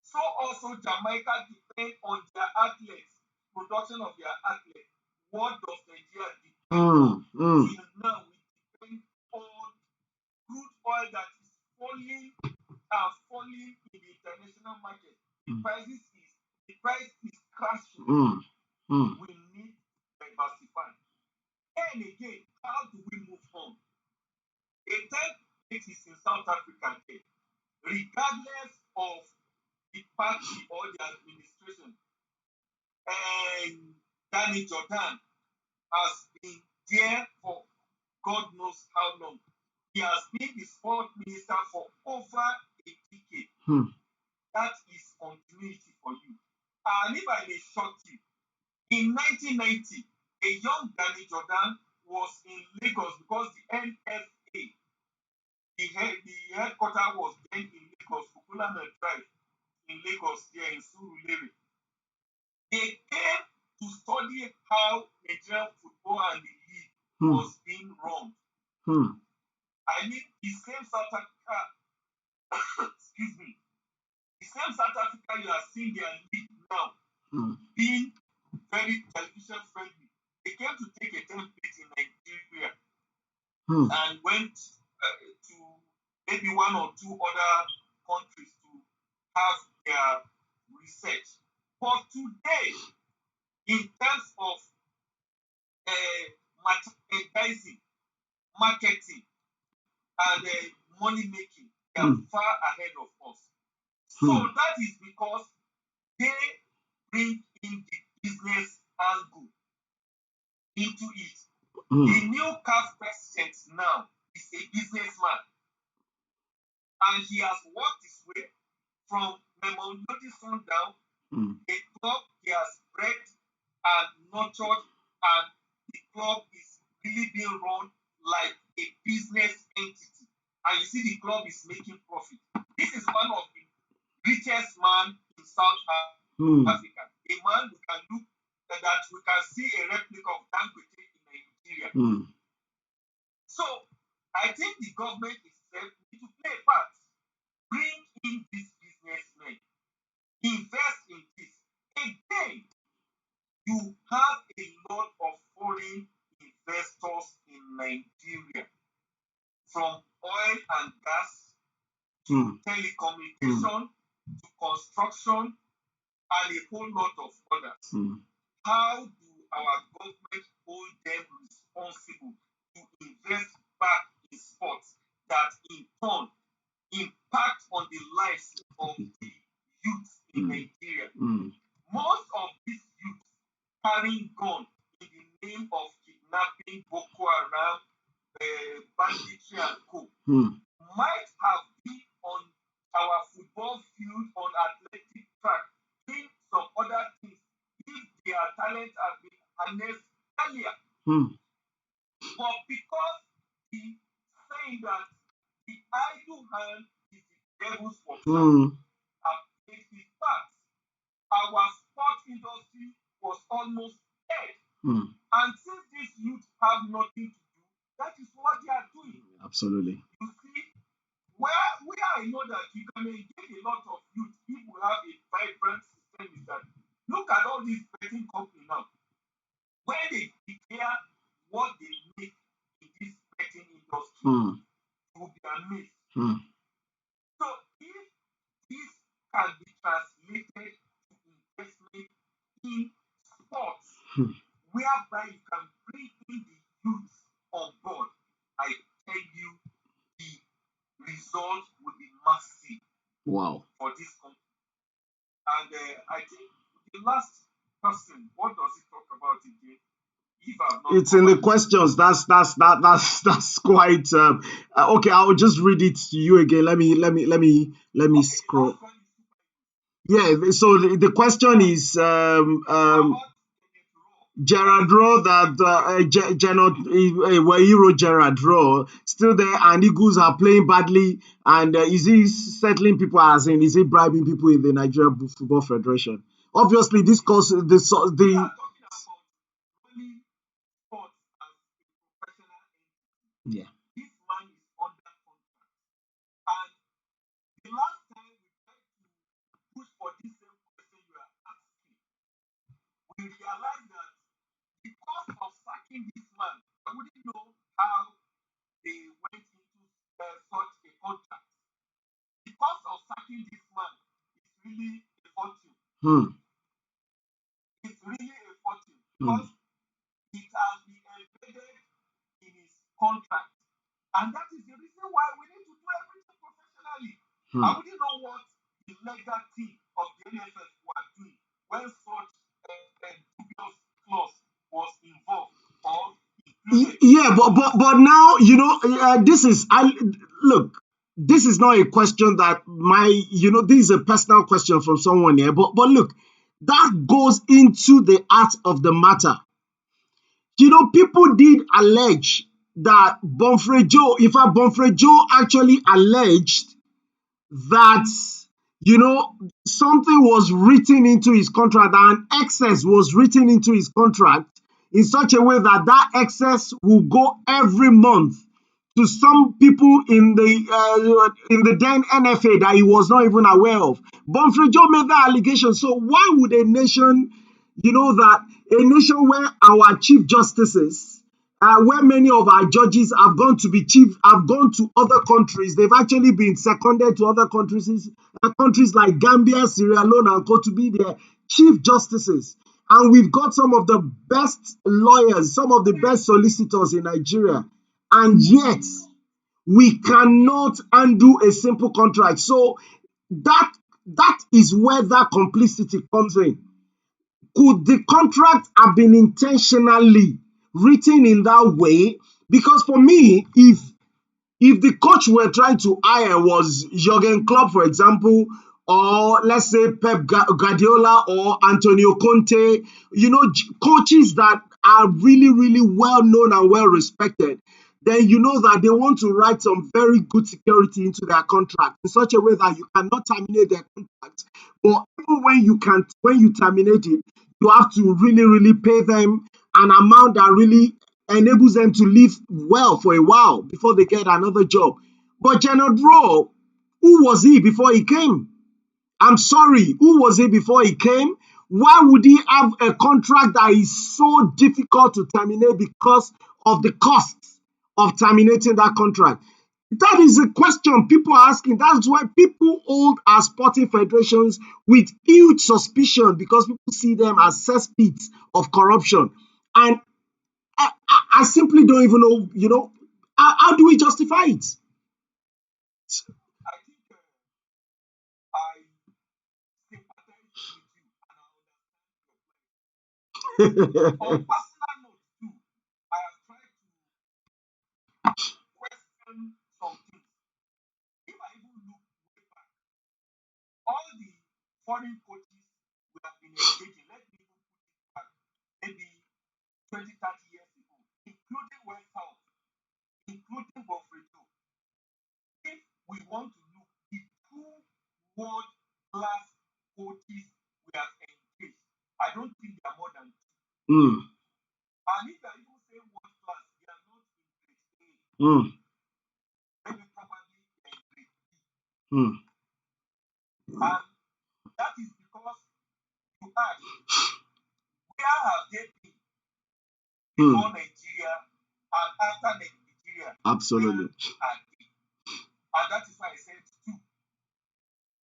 So also Jamaica depend on their athletes, production of their athletes. What does Nigeria depend on? Till now, we depend on crude oil that is falling in the international market. The price is crashing. We need to diversify. And again, how do we move on? A third place is in South Africa. Regardless of the party or the administration, and Danny Jordan has been there for God knows how long. He has been the sport minister for over a decade. That is continuity for you. And if I may shock you, in 1990, a young Danny Jordan was in Lagos because the NFA, the headquarters was then in Lagos, Okulam Drive, in Lagos, there in Surulere. They came to study how Nigerian football and the league was being run. I mean, the same South Africa, excuse me, the same South Africa you are seeing their league now being very television friendly. They came to take a template in Nigeria and went to maybe one or two other countries to have their research. But today, in terms of merchandising, marketing, and money making, they are far ahead of us. So that is because they bring in the business angle into it. The new CAF president now is a businessman, and he has worked his way from Memorial Sundown, a club he has bred and nurtured, and the club is really being run like a business entity. And you see the club is making profit. This is one of the richest man in South Africa. A man who can look that we can see a replica of Dangote in Nigeria. So I think the government itself needs to play a part. Bring in these businessmen. Invest in this. Again, you have a lot of foreign investors in Nigeria, from oil and gas to telecommunication to construction and a whole lot of others. How do our government hold them responsible to invest back in sports that in turn impact on the lives of the youth in Nigeria? Most of these youth carrying gun in the name of kidnapping, Boko Haram, banditry, and co. Might have been on our football field, on athletic track, doing some other things if their talent had been harnessed earlier. But because the saying that the idle hand is the devil's workshop have played its part, our sports industry was almost dead. And since these youth have nothing to do, that is what they are doing. Absolutely. You see, where I know that you can engage a lot of youth if we have a vibrant system is that look at all these betting companies now. When they declare what they make in this betting industry, you will be amazed. So if this can be translated to investment in sports, whereby you can bring in the youth on board, I tell you, the result will be massive. Wow. For this company. And I think the last person, what does it talk about again? It's in the questions. That's quite okay. I'll just read it to you again. Let me scroll. Yeah. So the question is Gerard Rowe, that Gerard Rowe still there, and Eagles are playing badly. And is he settling people, as in is he bribing people in the Nigeria Football Federation? Obviously, this cause the yeah. This man is under contract. And the last time we tried to push for this same question you are asking, we realized that because of sacking this man, I wouldn't know how they went into such a contract. Because of sacking this man, it's really a fortune. It's really a fortune because it has been embedded in his contract. And that is the reason why we need to do everything professionally. I wouldn't know what the legal team of the NFF were doing when such a dubious clause was involved or included. Yeah, but now, this is look. This is not a question that this is a personal question from someone here. But look, that goes into the heart of the matter. People did allege that Bonfrey Joe, in fact, Bonfrey Joe actually alleged that, something was written into his contract, that an excess was written into his contract in such a way that that excess will go every month to some people in the then NFA that he was not even aware of. Bonfrey Joe made that allegation. So why would a nation, that a nation where our chief justices, where many of our judges have gone to other countries, they've actually been seconded to other countries like Gambia, Sierra Leone, and Co to be their chief justices. And we've got some of the best lawyers, some of the best solicitors in Nigeria. And yet, we cannot undo a simple contract. So that is where that complicity comes in. Could the contract have been intentionally written in that way? Because for me, if the coach we're trying to hire was Jurgen Klopp, for example, or let's say Pep Guardiola or Antonio Conte, coaches that are really, really well known and well respected, then you know that they want to write some very good security into their contract in such a way that you cannot terminate their contract. But even when you terminate it, you have to really, really pay them an amount that really enables them to live well for a while before they get another job. But Gerard Rowe, who was he before he came? I'm sorry, who was he before he came? Why would he have a contract that is so difficult to terminate because of the costs of terminating that contract? That is a question people are asking. That's why people hold our sporting federations with huge suspicion, because people see them as cesspits of corruption. And I simply don't even know, how do we justify it? I think I sympathize with you and I understand your On personal note too, I have tried to question some things. If I even look way back, all the foreign coaches we have been engaging, let me even put it back, maybe 20, 30 years ago, including West South, including Bofredo. If we want to look, the two world class coaches we have engaged, I don't think they are more than two. And if I even say world class, they are not in grade A. Maybe probably they are in grade B. And that is because you ask, where have they been before Nigeria and after Nigeria? Absolutely. Where are they? And that is why I said two.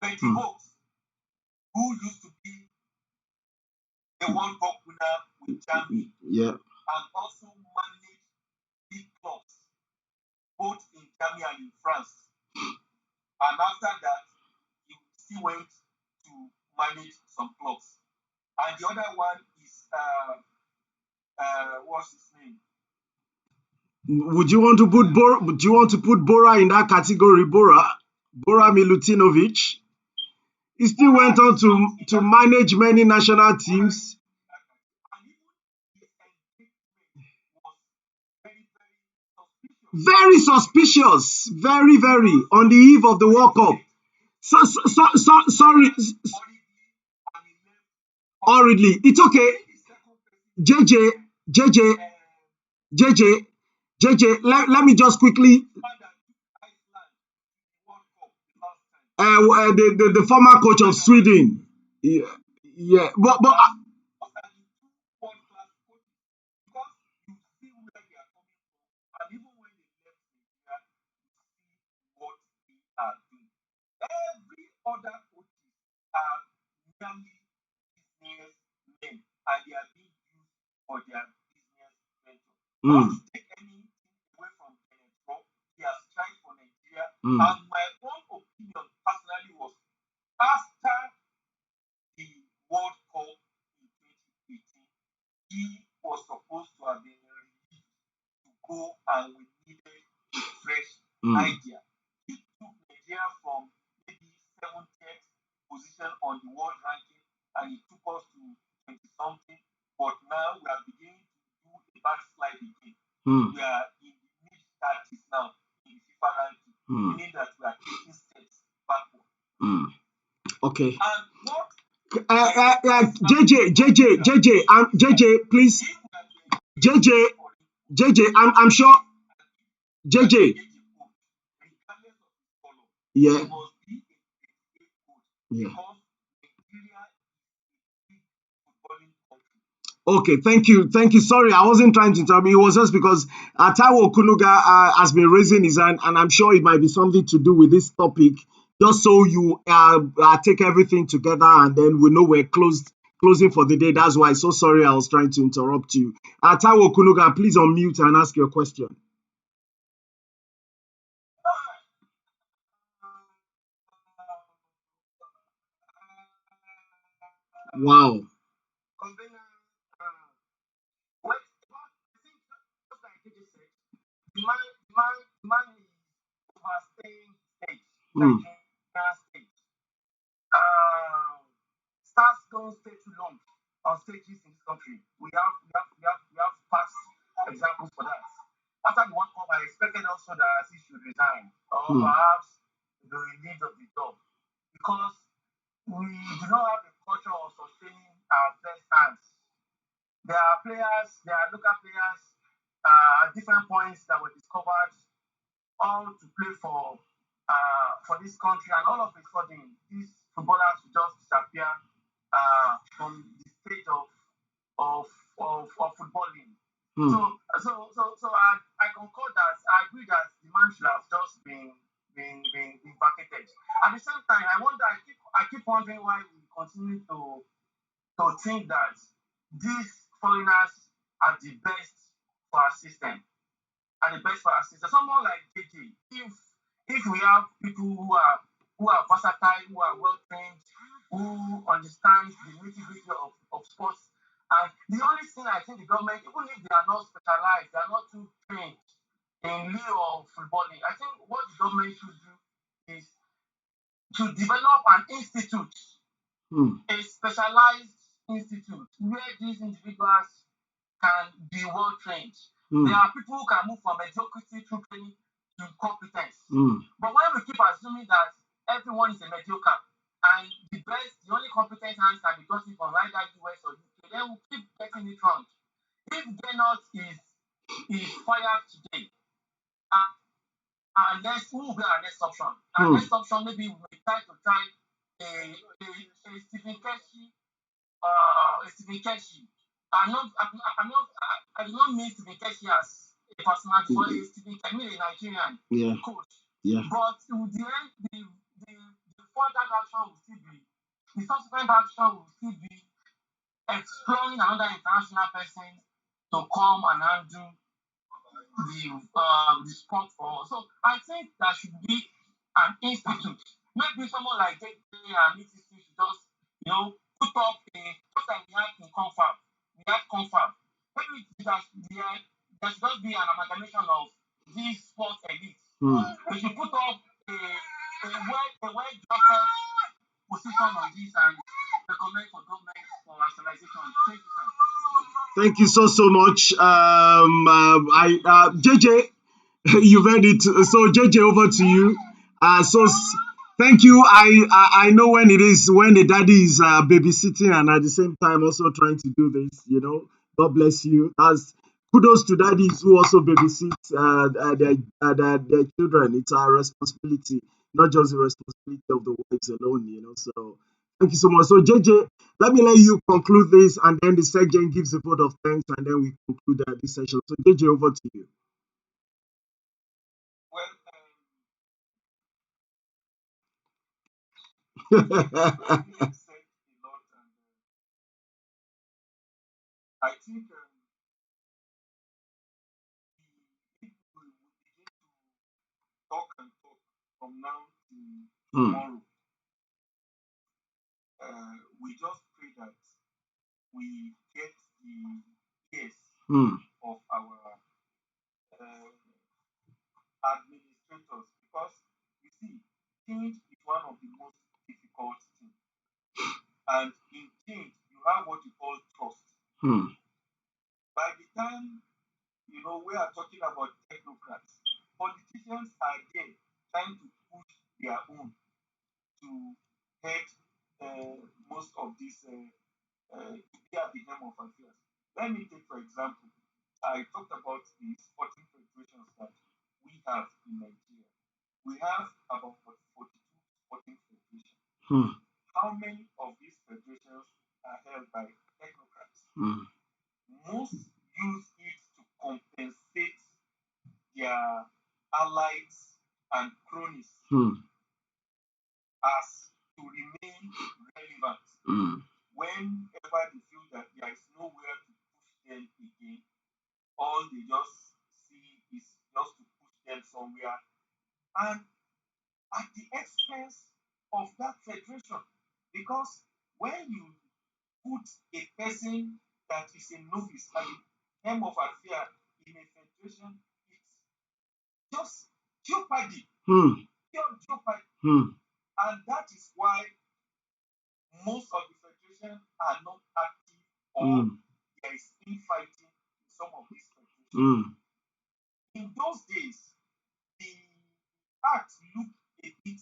Betty Hawks, who used to be the World Cup winner with Germany, and also managed big clubs, both in Germany and in France. And after that, he still went to manage some clubs. And the other one is what's his name? Would you want to put Bora in that category? Bora Milutinovic. He still went on to manage many national teams. And even his engagement was very, very suspicious. Very, very on the eve of the World Cup. Sorry. Hurriedly. It's okay. JJ, let me just quickly. The former coach of Sweden. Yeah. But every other coaches are merely businessmen and they are being used for their business venture. Not to take anything away from Benetton, he has tried for Nigeria. And my own opinion personally was after the World Cup in 2018, he was supposed to have been released to go, and we needed a fresh idea. He took Nigeria from maybe 70th position on the world ranking, and he took us to 20 something. But now we are beginning to do a backslide again. We are in the mid 30s now in the FIFA ranking, meaning that we are taking steps backward. Okay. And what JJ, please. JJ, I'm sure. JJ. Yeah. Okay, thank you. Sorry, I wasn't trying to interrupt. It was just because Taiwo Kunuga has been raising his hand, and I'm sure it might be something to do with this topic. Just so you take everything together, and then we know we're closing for the day. That's why. So sorry, I was trying to interrupt you. Taiwo Kunuga, please unmute and ask your question. Wow. Man is overstaying stage, Nigerian stage. Stars don't stay too long on stages in this country. We have past examples for that. After the World Cup, I expected also that he should resign, or perhaps the relief of the job, because we do not have a culture of sustaining our best hands. There are local players at different points that were discovered, all to play for this country, and all of a sudden, these footballers just disappear from the stage of footballing. So I concur that I agree that the man should have just been vacated. At the same time, I keep wondering why we continue to think that these foreigners are the best for our system. Someone like JJ, if we have people who are versatile, who are well trained, who understand the nitty-gritty of sports, And the only thing I think the government, even if they are not specialized, they are not too trained in lieu of footballing, I think what the government should do is to develop an institute, a specialized institute where these individuals can be well trained. There are people who can move from mediocrity through training to competence. But when we keep assuming that everyone is a mediocre and the only competent hands can be gotten from either US or UK, then we'll keep getting it wrong. If Denot is fired today, unless who will be our next option? Our next option maybe we may try a Stephen Keshi. I do not mean Stephen Keshi as a personality, but I mean a Nigerian coach. But in the end, the further action will still be, the subsequent action will still be exploring another international person to come and handle the sport for us. So I think there should be an institute. Maybe someone like JJ and ETC should just, put up just like we had in Confab. We had Confab. Maybe there should just be an amalgamation of these sports elites. We should put up a well-drafted position on this and recommend for government for rationalization. Thank you, sir. Thank you so much. JJ, you've heard it. So JJ, over to you. Thank you. I know when it is when the daddy is babysitting and at the same time also trying to do this. God bless you. As kudos to daddies who also babysit their children. It's our responsibility, not just the responsibility of the wives alone. So thank you so much. So JJ, let me let you conclude this, and then the sergeant gives a vote of thanks, and then we conclude this session. So JJ, over to you. Well, said a lot, and I think if we begin to talk and talk from now to tomorrow, we just pray that we get the ears of our administrators, because you see, change is one of the most difficult things. And in change, you have what you call trust. By the time, we are talking about technocrats, politicians are there trying to push their own to head most of this, to be at the helm of affairs. Let me take, for example, I talked about the sporting federations that we have in Nigeria. We have about 42 sporting federations. How many of these federations are held by technocrats? Most use it to compensate their allies and cronies as to remain relevant. Whenever they feel that there is nowhere to push them again, all they just see is just to push them somewhere, and at the expense of that federation. Because when you put a person that is a novice at the helm of affair in a federation, it's just jeopardy. Pure jeopardy. And that is why most of the federations are not active, or there is infighting in some of these federations. In those days, the act looked a bit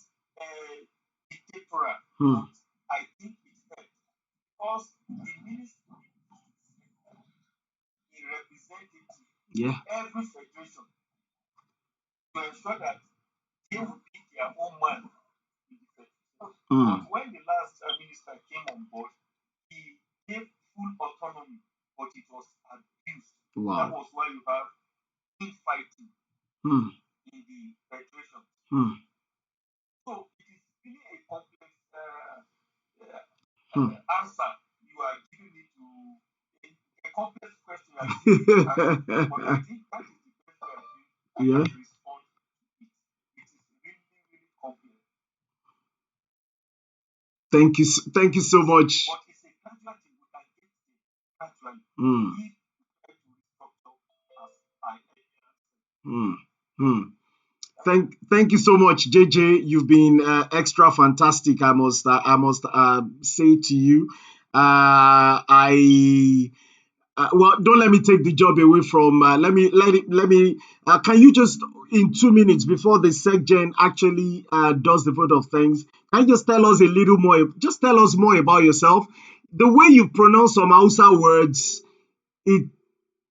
dictatorial, but I think it's helped, because the ministry is a representative in every federation to ensure that they will be their own man in the federation. But when the last minister came on board, he gave full autonomy, but it was abused. That was why you have infighting in the federation. So it is really a complex answer you are giving me to a complex question. But I think that is the best way I can respond to it. It is really, really complex. Thank you so much. But it's a gradual thing. We can get it gradually. gradually. Mm. If we try to restructure as I earlier said. Mm. Mm. Thank you so much, JJ. You've been extra fantastic. I must say to you. I well, don't let me take the job away from. Let me. Can you just in 2 minutes before the SecGen actually does the vote of thanks? Can you just tell us a little more? Just tell us more about yourself. The way you pronounce some Hausa words, it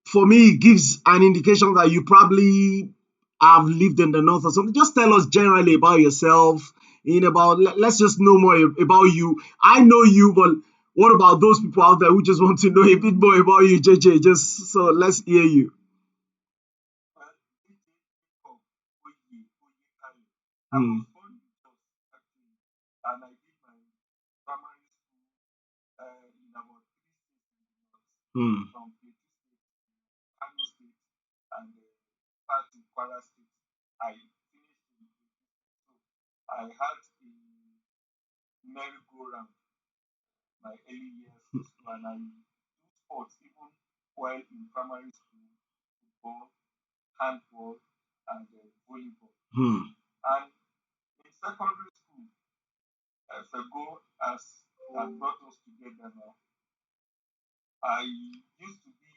for me it gives an indication that you probably have lived in the north or something. Just tell us generally about yourself. Let's just know more about you. I know you, but what about those people out there who just want to know a bit more about you, JJ? Just so let's hear you. Well, it is from Oye Kale. I Hmm. was born in Jos, actually, and I did my primary school in about three states in the north, Hmm. from Plateau State to Kano State and part in Kwara State. I finished in Plateau State, so I had a merry-go-round my early years in school, and I do sports even while in primary school, football, handball, and volleyball. Hmm. And in secondary school, FEGO has brought us together now. I used to be,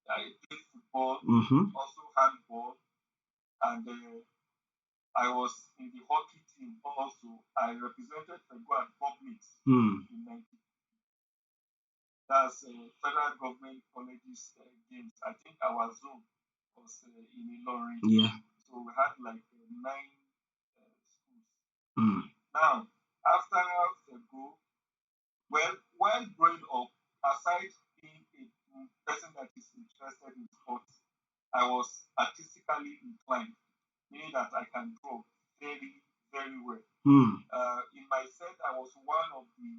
I played football, Mm-hmm. also handball, and I was in the hockey team also. I represented FEGO at Publix Hmm. in 90. That's federal government colleges games. I think our zone was in Ilorin. Yeah. So we had like nine schools. Hmm. Now, after FEGO, well, while growing up, aside being a person that is interested in sports, I was artistically inclined, meaning that I can draw very, very well. Hmm. In my set, I was one of the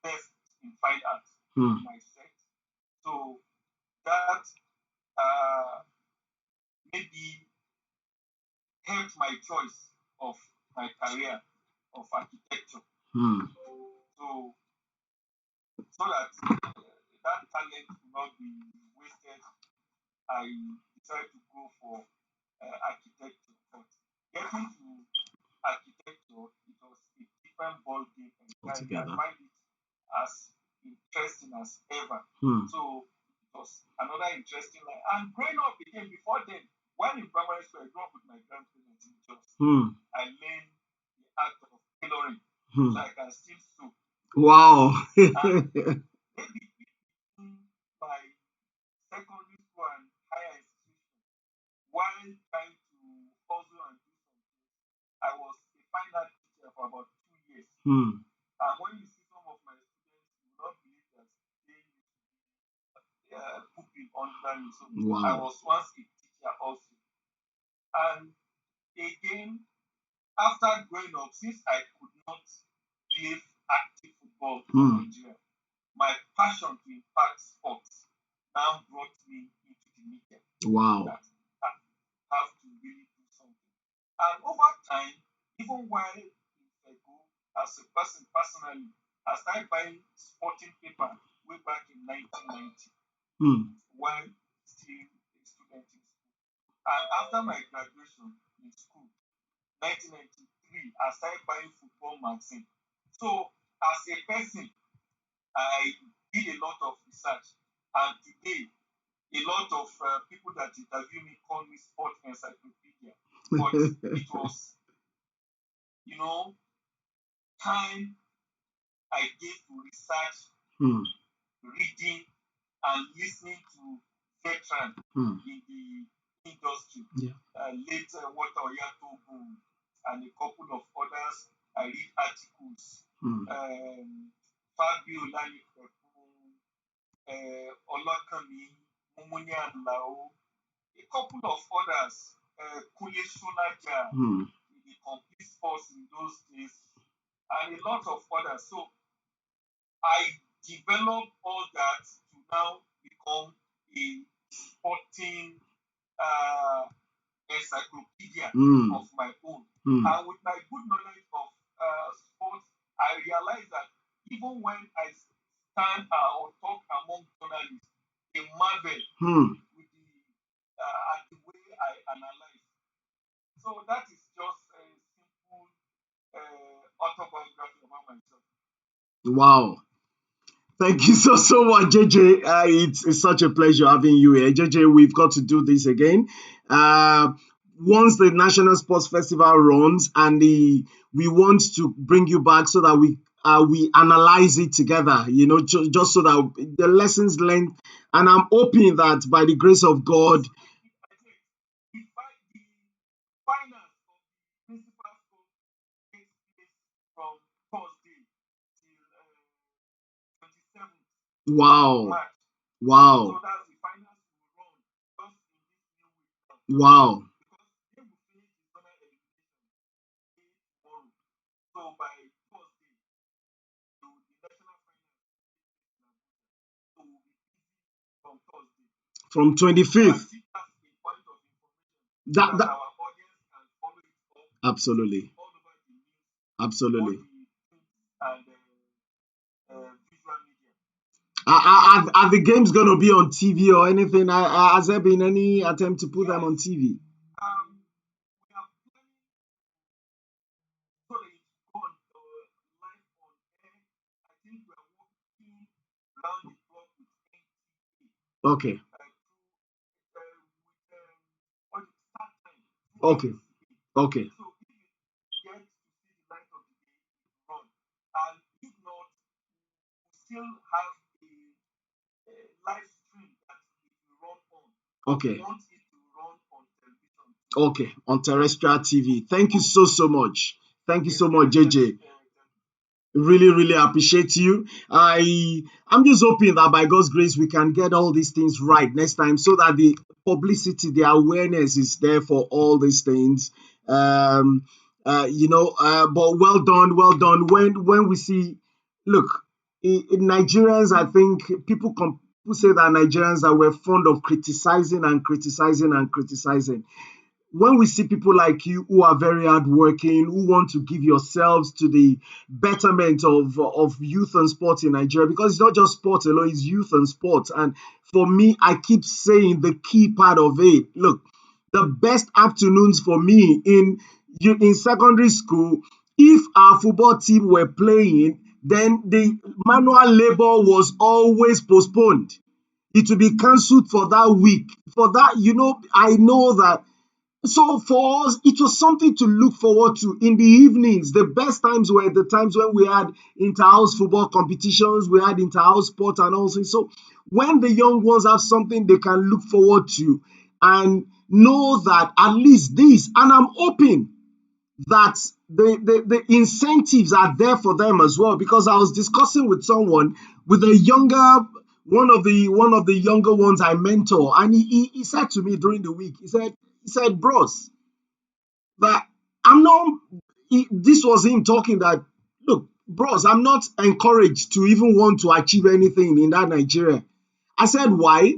best in fine art Hmm. in my set. So that uh, maybe helped my choice of my career of architecture. Hmm. So so that that talent will not be wasted, I decided to go for architecture. But getting to architecture, it was a different ball game entirely. I Altogether. find it as interesting as ever. Hmm. So it was another interesting life. And growing up again, before then, when in primary school, I grew up with my grandparents in Jos. Hmm. I learned the art of tailoring, Hmm. so I can still sew. Wow. And maybe in my secondary school and higher institution, while trying to hustle and do something, I was a fine art teacher for about 2 years. Hmm. And when you see some of my students, you will not believe that they pooping under me. So I Wow. was once a teacher also. And again, after growing up, since I could not play active football for Hmm. Nigeria, my passion to impact sports now brought me into the media Wow. that I have to really do something. And over time, even while in Fego, as a person personally, I started buying sporting paper way back in 1990 Hmm. while still a student in school. And after my graduation in school, 1993, I started buying football magazine. So as a person, I did a lot of research, and today a lot of people that interview me call me sport encyclopedia. But it was, you know, time I gave to research, Hmm. reading, and listening to veterans Hmm. in the industry. Yeah. Late Walter Oyatobu and a couple of others. I read articles. Hmm. Fabio Lalipepu, Olakami, Mumuni Alao, a couple of others, Kule Sholaja, Hmm. the complete sports in those days, and a lot of others. So I developed all that to now become a sporting uh, encyclopedia Hmm. of my own. Hmm. And with my good knowledge of sports, I realized that even when I stand or talk and Hmm. with the way I analyze. So that is just a simple autobiography about myself. Wow. Thank you so much, JJ. It's such a pleasure having you here. JJ, we've got to do this again. Uh, Once the National Sports Festival runs and we want to bring you back so that we analyze it together, just so that the lessons learned. And I'm hoping that by the grace of God, I think the finals of the principal school takes place from Thursday till 27th wow, March. So wow, that's the finals will run just in this new week now. wow. Because they will finish the zonal elimination day tomorrow. So by Thursday, the national finals will take place in Abuja. So we'll be busy from Thursday. From So I 25th. think that's a point of information so That, that that our audience can follow it up. absolutely, All over the news, all absolutely. the tweets and visual media. Are the games gonna be on TV or anything? Has there been any attempt to put them on Yes, TV? we are planning so that it's gone live on air. I think we are working round the clock with NTA Okay, with on start time through okay, FCCA. okay, So if you get to see the light of the day, it run. And if not, we still have a live stream that it will run on. But we okay, want it to run on television too. okay. On terrestrial TV. Thank you so much. Thank you Yes, so very, much, very JJ. Really appreciate you. I'm just hoping that by God's grace we can get all these things right next time so that the publicity, the awareness is there for all these things. um but well done. When we see, look, in Nigerians, I think people say that Nigerians are we're fond of criticizing and criticizing and criticizing. When we see people like you who are very hardworking, who want to give yourselves to the betterment of youth and sports in Nigeria, because it's not just sports alone, it's youth and sports. And for me, I keep saying the key part of it. Look, the best afternoons for me in secondary school, if our football team were playing, then the manual labor was always postponed. It will be cancelled for that week. For that, I know that. So for us, it was something to look forward to in the evenings. The best times were the times when we had inter-house football competitions, we had inter-house sports and all things. So when the young ones have something they can look forward to and know that at least this, and I'm hoping that the incentives are there for them as well, because I was discussing with someone with a younger one of the younger ones I mentor, and he said to me during the week, he said, bros, that I'm not this was him talking that, look, bros, I'm not encouraged to even want to achieve anything in that Nigeria. I said, why?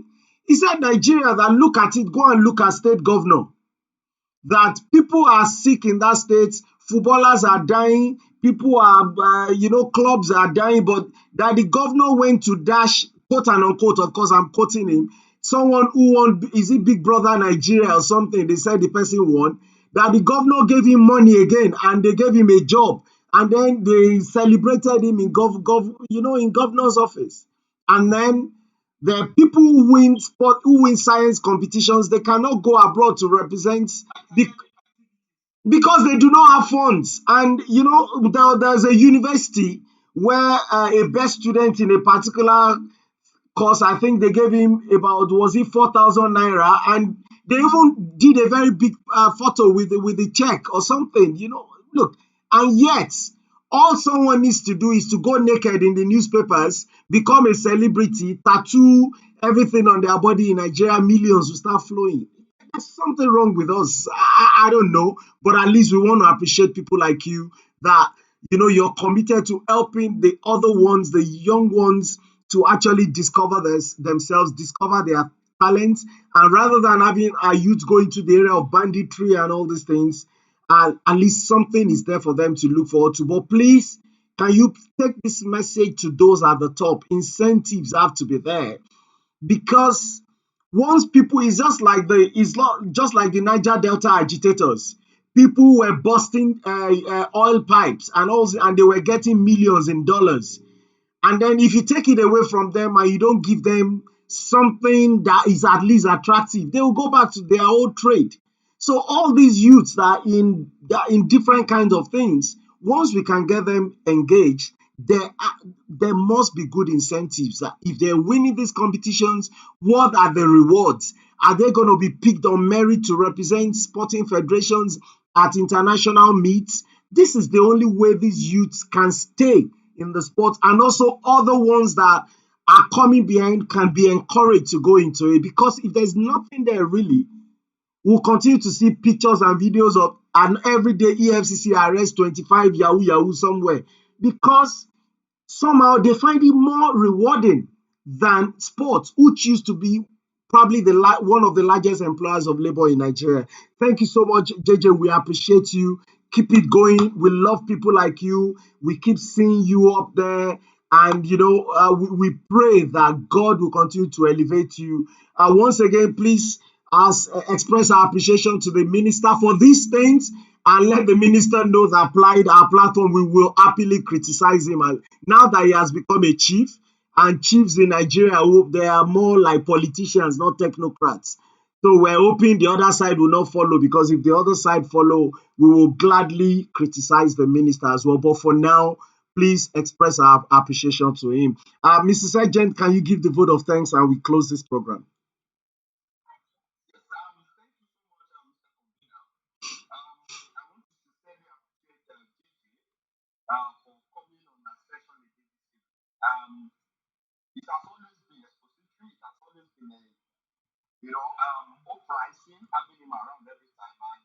He said, Nigeria, that look at it, go and look at state governor, that people are sick in that state, footballers are dying, people are, clubs are dying, but that the governor went to dash, quote and unquote, of course, I'm quoting him, someone who won, is it Big Brother Nigeria or something? They said the person won, that the governor gave him money again and they gave him a job. And then they celebrated him in in governor's office. And then the people who win science competitions, they cannot go abroad to represent because they do not have funds. And there's a university where a best student in a particular course, I think they gave him about, was it 4,000 naira, and they even did a very big photo with the check or something. Look, and yet all someone needs to do is to go naked in the newspapers, become a celebrity, tattoo everything on their body in Nigeria, millions will start flowing. There's something wrong with us. I don't know, but at least we want to appreciate people like you, that you're committed to helping the other ones, the young ones, to actually discover themselves, discover their talents, and rather than having our youth go into the area of banditry and all these things, at least something is there for them to look forward to. But please, can you take this message to those at the top? Incentives have to be there, because Once people, it's just like just like the Niger Delta agitators. People were busting oil pipes and also, and they were getting millions in dollars. And then if you take it away from them and you don't give them something that is at least attractive, they will go back to their old trade. So all these youths that are in different kinds of things, once we can get them engaged, there must be good incentives. That if they're winning these competitions, what are the rewards? Are they going to be picked on merit to represent sporting federations at international meets? This is the only way these youths can stay in the sport, and also other ones that are coming behind can be encouraged to go into it, because if there's nothing there really, we'll continue to see pictures and videos of an everyday EFCC arrest 25 yahoo somewhere, because somehow they find it more rewarding than sports, which used to be probably one of the largest employers of labor in Nigeria. Thank you so much, JJ. We appreciate you. Keep it going. We love people like you. We keep seeing you up there. And, we pray that God will continue to elevate you. Once again, please express our appreciation to the minister for these things, and let the minister know that PLIDE, our platform, we will happily criticize him. And now that he has become a chief, and chiefs in Nigeria, they are more like politicians, not technocrats. So we're hoping the other side will not follow, because if the other side follow, we will gladly criticize the minister as well. But for now, please express our appreciation to him. Mr. Sergeant, can you give the vote of thanks and we close this program? For coming on that session again this evening. It has always been expository. It has always been uprising, having him around every time. And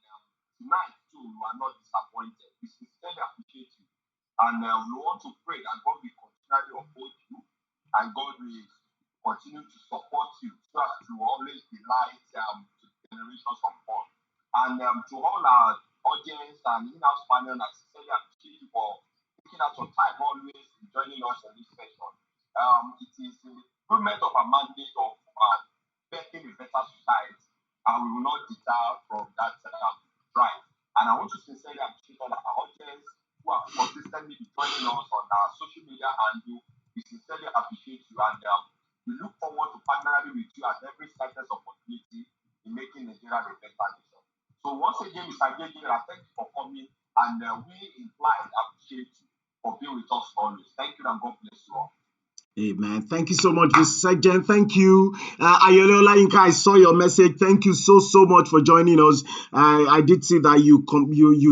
tonight too, you are not disappointed. We sincerely appreciate you, and we want to pray that God will continually uphold you, and God will continue to support you, so as to always be light to generations of born. And to all our audience and in-house panel, I sincerely appreciate you for taking out your time always joining us in this session. It is the improvement of our mandate of making a better society, and we will not deter from that drive. And I want to sincerely appreciate all our audience who have consistently been joining us on our social media handle. We sincerely appreciate you, and we look forward to partnering with you at every slightest opportunity in making Nigeria a better nation. So once again, Mr. Agbedeyi, thank you for coming, and we in PLIDE appreciate you for being with us always. Thank you, and God bless you all. Amen. Thank you so much, Mr. Sergeant. Thank you. Ayole Olayinka, I saw your message. Thank you so much for joining us. I did see that you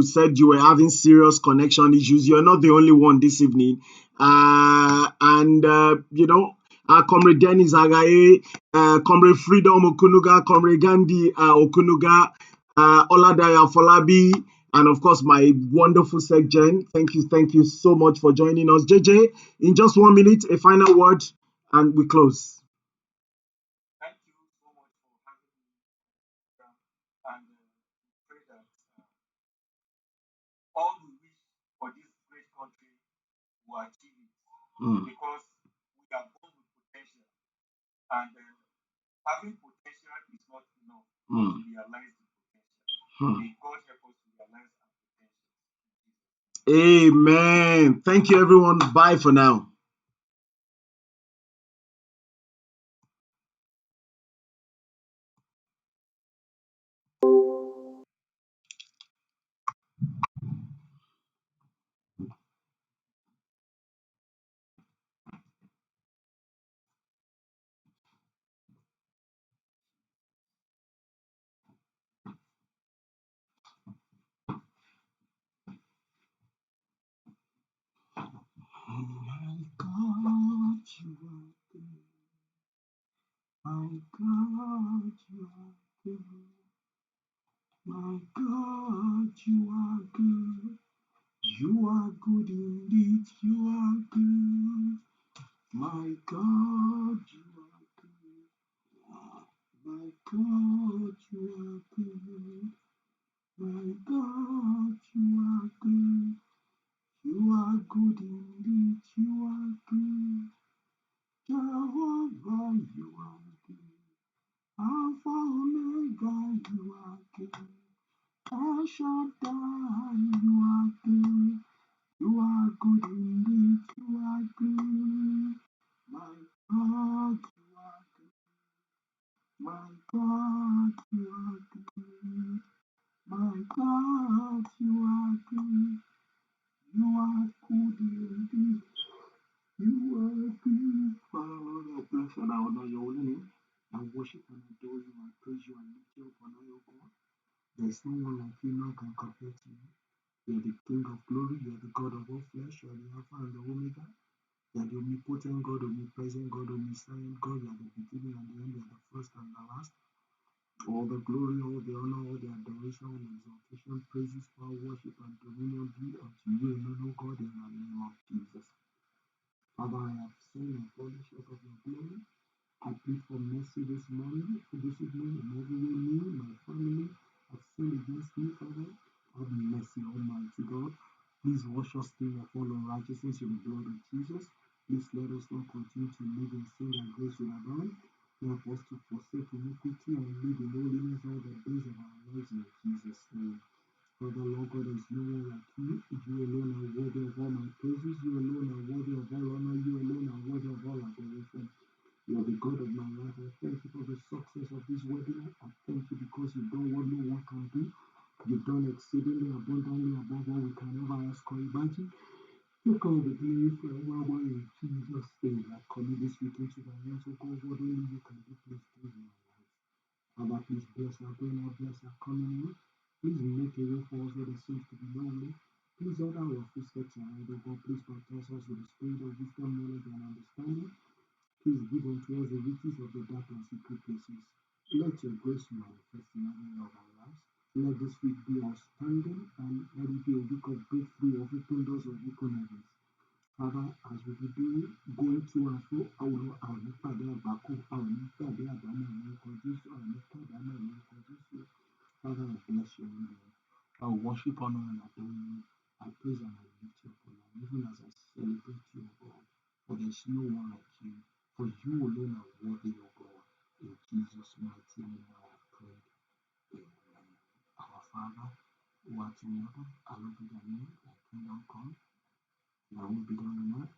said you were having serious connection issues. You're not the only one this evening. Comrade Dennis Agaye, Comrade Freedom Okunuga, Comrade Gandhi Okunuga, Oladaya Folabi, and of course, my wonderful Sec-Gen. Thank you so much for joining us. JJ, in just 1 minute, a final word, and we close. Thank you so much for having me on the program, and we pray that all we wish for this great country will achieve it, because we are born with potential, and having potential is not enough to realize the potential. May God help us to realize our potential. Amen. Thank you, everyone. Bye for now. My God, you are good. My God, you are good. My God, you are good. You are good indeed. You are good. My God, you are good. My God, you are good. My God, you are good. You are good indeed. You are good. Jehovah, you are good. There's no one like you, none can compare to you. You are the King of glory, you are the God of all flesh, you are the Alpha and the Omega. You are the omnipotent God, omnipresent God, omniscient God, you are the beginning and the end, you are the first and the last. All the glory, all the honor, all the adoration and exaltation, praises, power, worship, and dominion be unto you alone, O God, in the name of Jesus. Father, I have sinned and fallen short of your glory. I plead for mercy this morning, for this evening, in every way, me, my family have sinned against you, Father. Have mercy, Almighty God. Please wash us clean of all unrighteousness in the blood of Jesus. Please let us not continue to live in sin and grace will abound. Help us to forsake iniquity and live in holiness all the days of our lives in Jesus' name. Father, Lord God, there is no one like you. You alone are worthy of all my praises. You alone are worthy of all honor. You alone are worthy of all adoration. You are the God of my life. I thank you for the success of this webinar. I thank you because you've done what no one can do. You've done exceedingly abundantly above all we can ever ask or imagine. Take all the glory forever in Jesus' name. I commit this week into the hands of God. What only you can do, please do in our lives. Father, please bless our going out, bless our coming in. Please make a way for us where there seems to be no way. Please order our footsteps ahead of God. Please baptize us with the spirit of wisdom, knowledge, and understanding. Please give unto us the riches of the dark and secret places. Let your grace manifest in every area of our lives. Let this week be outstanding and let it be a week of breakthrough, of open doors, of open heavens. Father, as we will be going to and fro, our Father, Father, I bless your name. I will worship, honor, and adore you. I praise and I lift you up, Lord, even as I celebrate you, God. For there is no one like you. For you alone are worthy, O God. In Jesus' mighty name I have prayed. Amen. Our Father, who art in heaven, hallowed be thy name. Thy kingdom come. Thy will be done on earth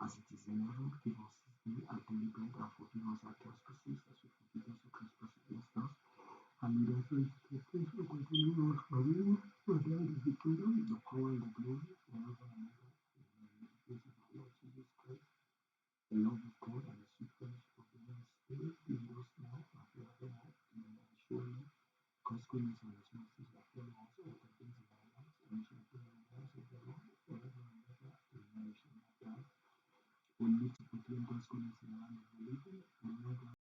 as it is in heaven. Give us this day our daily bread, and forgive us our trespasses as we forgive those who trespass against us. And lead us not into temptation, but deliver us from evil. For thine is the kingdom, the power, and the glory, forever and ever. Amen. In the grace of our Lord Jesus Christ, the love of God, and the sweet fellowship of the Holy Spirit be with us now and forevermore. Amen. Surely, God's goodness and His mercy shall follow us all the days of our lives, and we shall dwell in the house of the Lord forever and ever. Amen. We shall not die. We live to proclaim God's goodness in